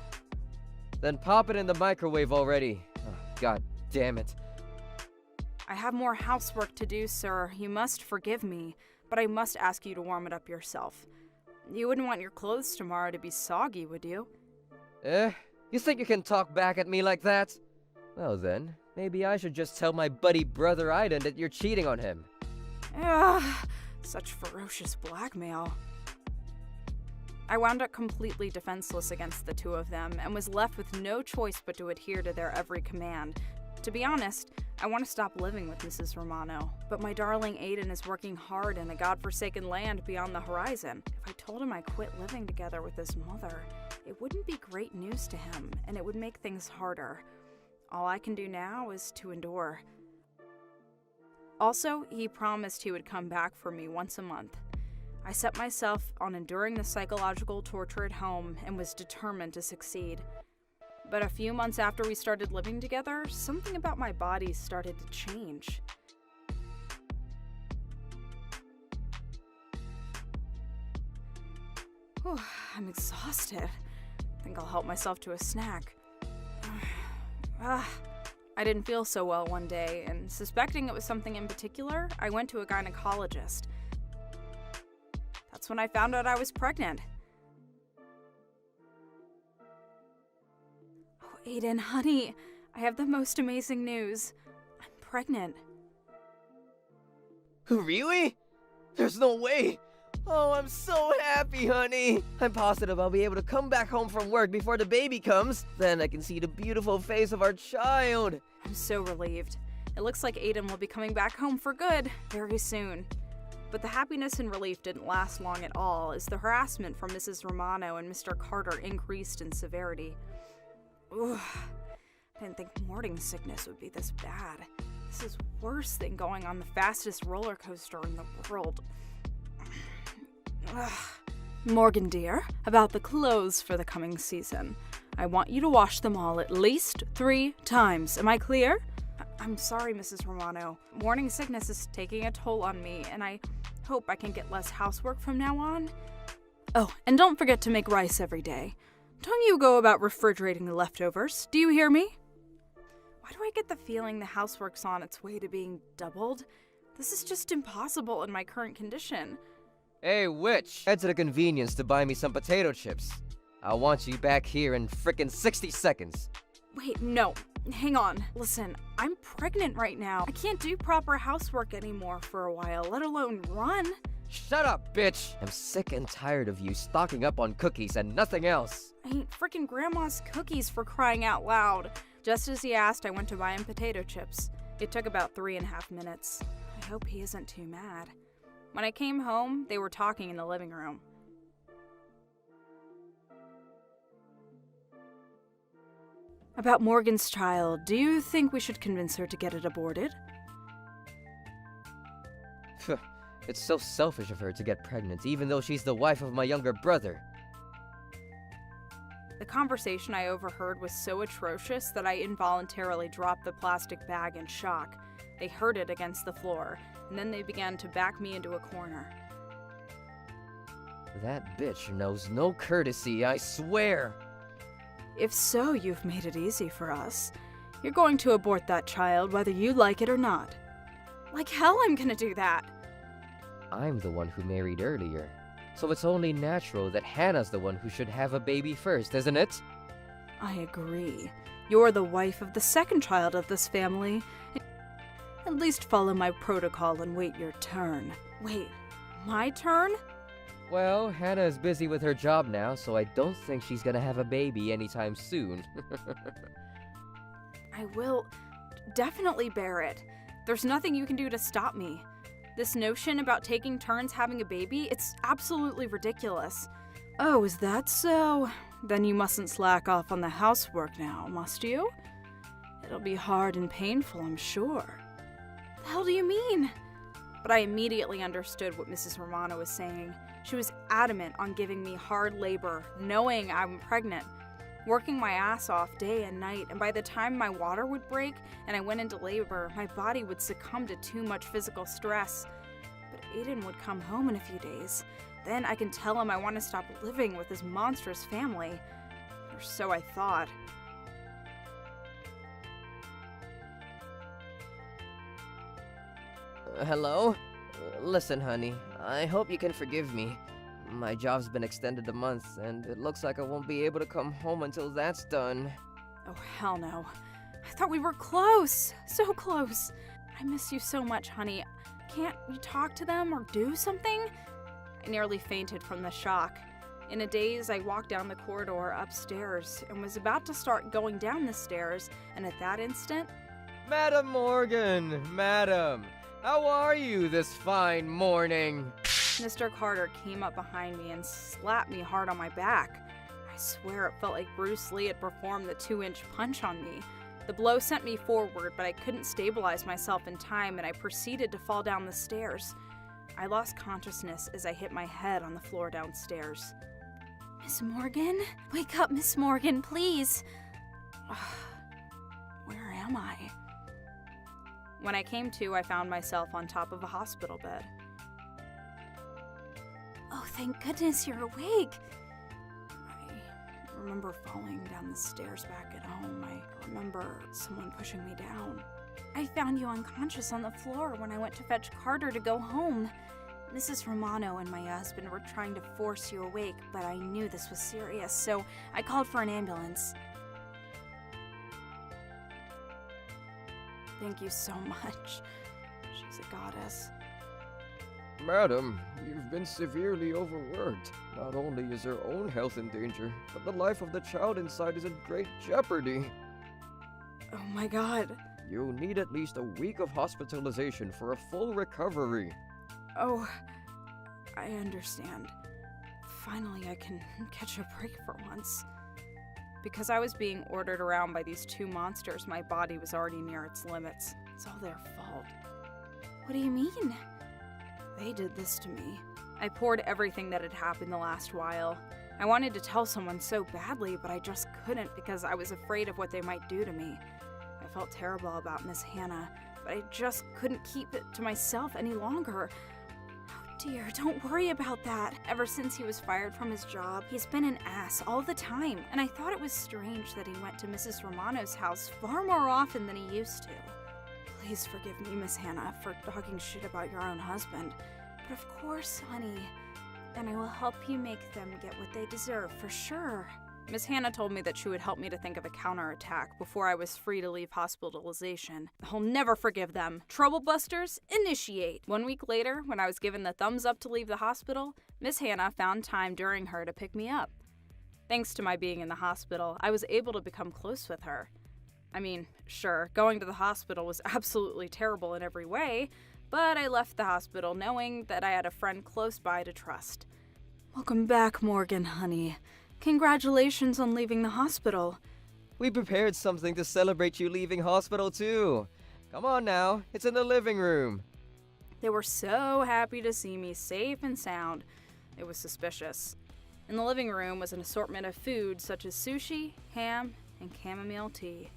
Speaker 1: Then pop it in the microwave already. Oh, God damn it.
Speaker 3: I have more housework to do, sir. You must forgive me, but I must ask you to warm it up yourself. You wouldn't want your clothes tomorrow to be soggy, would you?
Speaker 1: You think you can talk back at me like that? Well then, maybe I should just tell my buddy brother Aiden that you're cheating on him.
Speaker 3: Such ferocious blackmail. I wound up completely defenseless against the two of them, and was left with no choice but to adhere to their every command. To be honest, I want to stop living with Mrs. Romano, but my darling Aiden is working hard in a godforsaken land beyond the horizon. If I told him I quit living together with his mother, it wouldn't be great news to him, and it would make things harder. All I can do now is to endure. Also, he promised he would come back for me once a month. I set myself on enduring the psychological torture at home and was determined to succeed. But a few months after we started living together, something about my body started to change. Whew, I'm exhausted. I think I'll help myself to a snack. I didn't feel so well one day, and suspecting it was something in particular, I went to a gynecologist. That's when I found out I was pregnant. Oh, Aiden, honey, I have the most amazing news. I'm pregnant.
Speaker 1: Really? There's no way! Oh, I'm so happy, honey! I'm positive I'll be able to come back home from work before the baby comes. Then I can see the beautiful face of our child.
Speaker 3: I'm so relieved. It looks like Aiden will be coming back home for good very soon. But the happiness and relief didn't last long at all, as the harassment from Mrs. Romano and Mr. Carter increased in severity. Ugh, I didn't think morning sickness would be this bad. This is worse than going on the fastest roller coaster in the world. Ugh. Morgan dear, about the clothes for the coming season. I want you to wash them all at least 3 times. Am I clear? I'm sorry, Mrs. Romano. Morning sickness is taking a toll on me, and I hope I can get less housework from now on. Oh, and don't forget to make rice every day. Don't you go about refrigerating the leftovers. Do you hear me? Why do I get the feeling the housework's on its way to being doubled? This is just impossible in my current condition.
Speaker 2: Hey, witch! Head to the convenience to buy me some potato chips. I want you back here in frickin' 60 seconds.
Speaker 3: Wait, no. Hang on. Listen, I'm pregnant right now. I can't do proper housework anymore for a while, let alone run.
Speaker 2: Shut up, bitch! I'm sick and tired of you stocking up on cookies and nothing else.
Speaker 3: I ate frickin' Grandma's cookies, for crying out loud. Just as he asked, I went to buy him potato chips. It took about 3.5 minutes. I hope he isn't too mad. When I came home, they were talking in the living room. About Morgan's child, do you think we should convince her to get it aborted?
Speaker 2: It's so selfish of her to get pregnant, even though she's the wife of my younger brother.
Speaker 3: The conversation I overheard was so atrocious that I involuntarily dropped the plastic bag in shock. They heard it against the floor, and then they began to back me into a corner.
Speaker 2: That bitch knows no courtesy, I swear!
Speaker 3: If so, you've made it easy for us. You're going to abort that child whether you like it or not. Like hell I'm gonna do that!
Speaker 2: I'm the one who married earlier, so it's only natural that Hannah's the one who should have a baby first, isn't it?
Speaker 3: I agree. You're the wife of the second child of this family. At least follow my protocol and wait your turn. Wait, my turn?
Speaker 2: Well, Hannah is busy with her job now, so I don't think she's gonna have a baby anytime soon.
Speaker 3: I will definitely bear it. There's nothing you can do to stop me. This notion about taking turns having a baby, it's absolutely ridiculous. Oh, is that so? Then you mustn't slack off on the housework now, must you? It'll be hard and painful, I'm sure. The hell do you mean? But I immediately understood what Mrs. Romano was saying. She was adamant on giving me hard labor, knowing I'm pregnant, working my ass off day and night, and by the time my water would break and I went into labor, my body would succumb to too much physical stress. But Aiden would come home in a few days. Then I can tell him I want to stop living with this monstrous family. Or so I thought.
Speaker 2: Hello? Listen, honey, I hope you can forgive me. My job's been extended a month, and it looks like I won't be able to come home until that's done.
Speaker 3: Oh, hell no. I thought we were close. So close. I miss you so much, honey. Can't you talk to them or do something? I nearly fainted from the shock. In a daze, I walked down the corridor upstairs and was about to start going down the stairs, and at that instant...
Speaker 2: Madam Morgan! Madam! How are you this fine morning?
Speaker 3: Mr. Carter came up behind me and slapped me hard on my back. I swear it felt like Bruce Lee had performed the 2-inch punch on me. The blow sent me forward, but I couldn't stabilize myself in time, and I proceeded to fall down the stairs. I lost consciousness as I hit my head on the floor downstairs. Miss Morgan? Wake up, Miss Morgan, please! Where am I? When I came to, I found myself on top of a hospital bed. Oh, thank goodness you're awake! I remember falling down the stairs back at home. I remember someone pushing me down. I found you unconscious on the floor when I went to fetch Carter to go home. Mrs. Romano and my husband were trying to force you awake, but I knew this was serious, so I called for an ambulance. Thank you so much. She's a goddess.
Speaker 4: Madam, you've been severely overworked. Not only is your own health in danger, but the life of the child inside is in great jeopardy.
Speaker 3: Oh my god.
Speaker 4: You'll need at least a week of hospitalization for a full recovery.
Speaker 3: Oh, I understand. Finally, I can catch a break for once. Because I was being ordered around by these two monsters, my body was already near its limits. It's all their fault. What do you mean? They did this to me. I poured everything that had happened the last while. I wanted to tell someone so badly, but I just couldn't because I was afraid of what they might do to me. I felt terrible about Miss Hannah, but I just couldn't keep it to myself any longer. Oh dear, don't worry about that. Ever since he was fired from his job, he's been an ass all the time, and I thought it was strange that he went to Mrs. Romano's house far more often than he used to. Please forgive me, Miss Hannah, for talking shit about your own husband. But of course, honey. And I will help you make them get what they deserve, for sure. Miss Hannah told me that she would help me to think of a counterattack before I was free to leave hospitalization. I'll never forgive them. Troublebusters, initiate. 1 week later, when I was given the thumbs up to leave the hospital, Miss Hannah found time during her to pick me up. Thanks to my being in the hospital, I was able to become close with her. I mean, sure, going to the hospital was absolutely terrible in every way, but I left the hospital knowing that I had a friend close by to trust. Welcome back, Morgan, honey. Congratulations on leaving the hospital.
Speaker 4: We prepared something to celebrate you leaving hospital too. Come on now, it's in the living room.
Speaker 3: They were so happy to see me safe and sound. It was suspicious. In the living room was an assortment of food such as sushi, ham, and chamomile tea.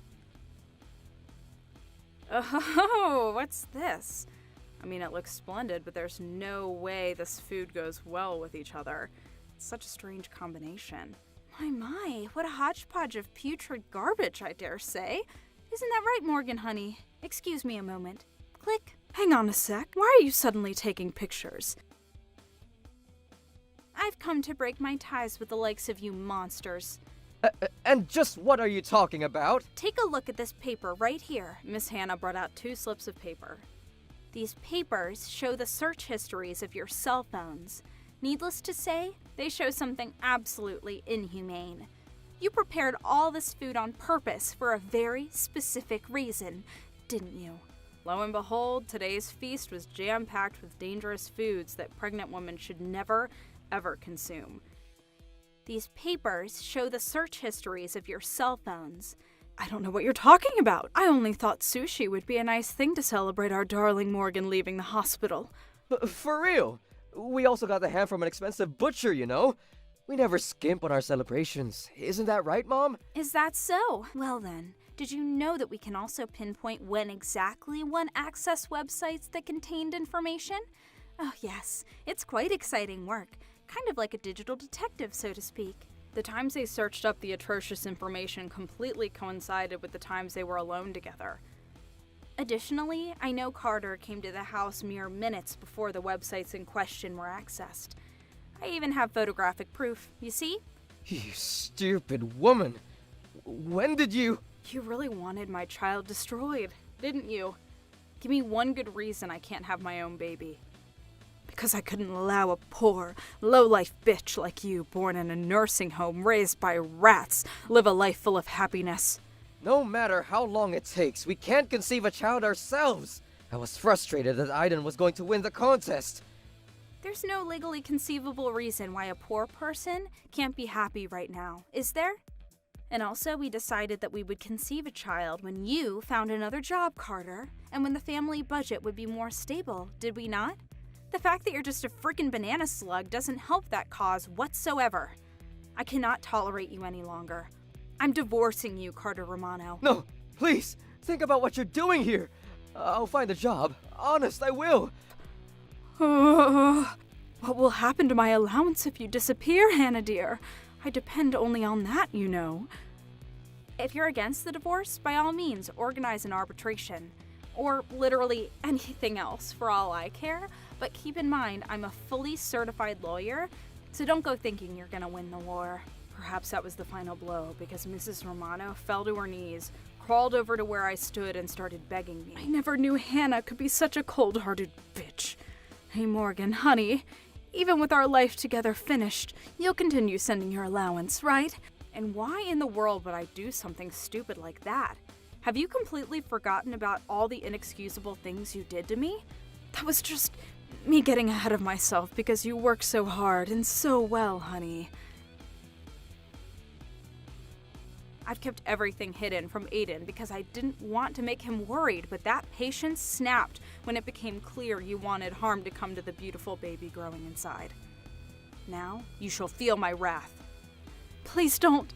Speaker 3: Oh, what's this? I mean, it looks splendid, but there's no way this food goes well with each other. It's such a strange combination. My, what a hodgepodge of putrid garbage, I dare say. Isn't that right, Morgan, honey? Excuse me a moment. Click. Hang on a sec. Why are you suddenly taking pictures? I've come to break my ties with the likes of you monsters.
Speaker 4: And just what are you talking about?
Speaker 3: Take a look at this paper right here. Miss Hannah brought out 2 slips of paper. These papers show the search histories of your cell phones. Needless to say, they show something absolutely inhumane. You prepared all this food on purpose for a very specific reason, didn't you? Lo and behold, today's feast was jam-packed with dangerous foods that pregnant women should never, ever consume. These papers show the search histories of your cell phones. I don't know what you're talking about. I only thought sushi would be a nice thing to celebrate our darling Morgan leaving the hospital.
Speaker 4: For real? We also got the ham from an expensive butcher, you know? We never skimp on our celebrations. Isn't that right, Mom?
Speaker 3: Is that so? Well then, did you know that we can also pinpoint when exactly one accessed websites that contained information? Oh yes, it's quite exciting work. Kind of like a digital detective, so to speak. The times they searched up the atrocious information completely coincided with the times they were alone together. Additionally, I know Carter came to the house mere minutes before the websites in question were accessed. I even have photographic proof, you see?
Speaker 4: You stupid woman. When did you...
Speaker 3: You really wanted my child destroyed, didn't you? Give me one good reason I can't have my own baby. Because I couldn't allow a poor, low-life bitch like you, born in a nursing home, raised by rats, live a life full of happiness.
Speaker 4: No matter how long it takes, we can't conceive a child ourselves. I was frustrated that Aiden was going to win the contest.
Speaker 3: There's no legally conceivable reason why a poor person can't be happy right now, is there? And also, we decided that we would conceive a child when you found another job, Carter, and when the family budget would be more stable, did we not? The fact that you're just a freaking banana slug doesn't help that cause whatsoever. I cannot tolerate you any longer. I'm divorcing you, Carter Romano.
Speaker 4: No, please, think about what you're doing here. I'll find a job. Honest, I will.
Speaker 3: What will happen to my allowance if you disappear, Hannah dear? I depend only on that, you know. If you're against the divorce, by all means, organize an arbitration. Or literally anything else, for all I care. But keep in mind, I'm a fully certified lawyer, so don't go thinking you're gonna win the war. Perhaps that was the final blow, because Mrs. Romano fell to her knees, crawled over to where I stood, and started begging me. I never knew Hannah could be such a cold-hearted bitch. Hey, Morgan, honey, even with our life together finished, you'll continue sending your allowance, right? And why in the world would I do something stupid like that? Have you completely forgotten about all the inexcusable things you did to me? That was just me getting ahead of myself because you work so hard and so well, honey. I've kept everything hidden from Aiden because I didn't want to make him worried, but that patience snapped when it became clear you wanted harm to come to the beautiful baby growing inside. Now you shall feel my wrath. Please don't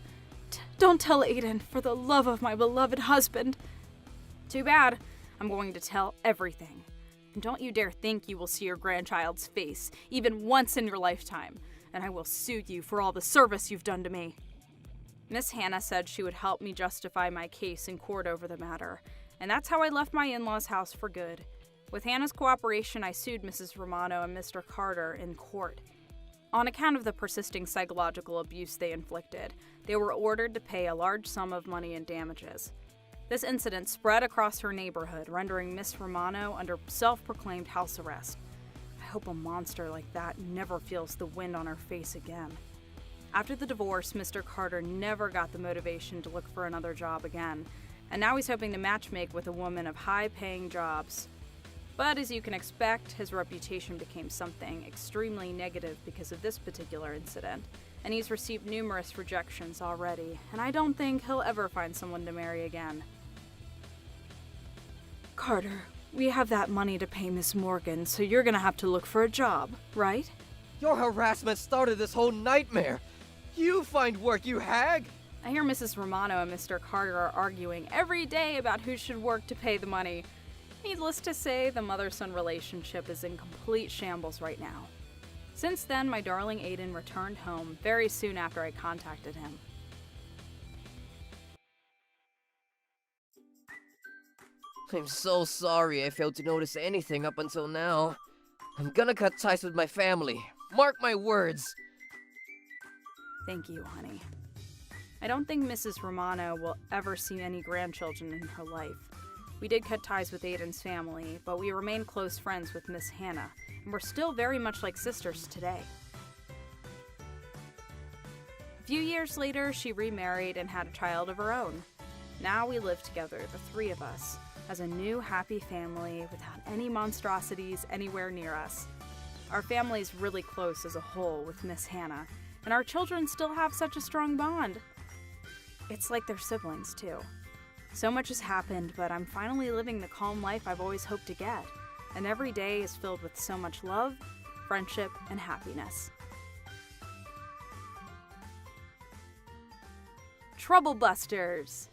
Speaker 3: tell Aiden, for the love of my beloved husband. Too bad. I'm going to tell everything. And don't you dare think you will see your grandchild's face, even once in your lifetime, and I will sue you for all the service you've done to me. Miss Hannah said she would help me justify my case in court over the matter, and that's how I left my in-laws' house for good. With Hannah's cooperation, I sued Mrs. Romano and Mr. Carter in court. On account of the persisting psychological abuse they inflicted, they were ordered to pay a large sum of money in damages. This incident spread across her neighborhood, rendering Miss Romano under self-proclaimed house arrest. I hope a monster like that never feels the wind on her face again. After the divorce, Mr. Carter never got the motivation to look for another job again, and now he's hoping to matchmake with a woman of high-paying jobs. But as you can expect, his reputation became something extremely negative because of this particular incident, and he's received numerous rejections already, and I don't think he'll ever find someone to marry again. Carter, we have that money to pay Miss Morgan, so you're gonna have to look for a job, right?
Speaker 4: Your harassment started this whole nightmare. You find work, you hag!
Speaker 3: I hear Mrs. Romano and Mr. Carter are arguing every day about who should work to pay the money. Needless to say, the mother-son relationship is in complete shambles right now. Since then, my darling Aiden returned home very soon after I contacted him.
Speaker 4: I'm so sorry I failed to notice anything up until now. I'm gonna cut ties with my family. Mark my words.
Speaker 3: Thank you, honey. I don't think Mrs. Romano will ever see any grandchildren in her life. We did cut ties with Aiden's family, but we remain close friends with Miss Hannah, and we're still very much like sisters today. A few years later, she remarried and had a child of her own. Now we live together, the three of us, as a new happy family without any monstrosities anywhere near us. Our family's really close as a whole with Miss Hannah, and our children still have such a strong bond. It's like they're siblings, too. So much has happened, but I'm finally living the calm life I've always hoped to get, and every day is filled with so much love, friendship, and happiness. Trouble Busters!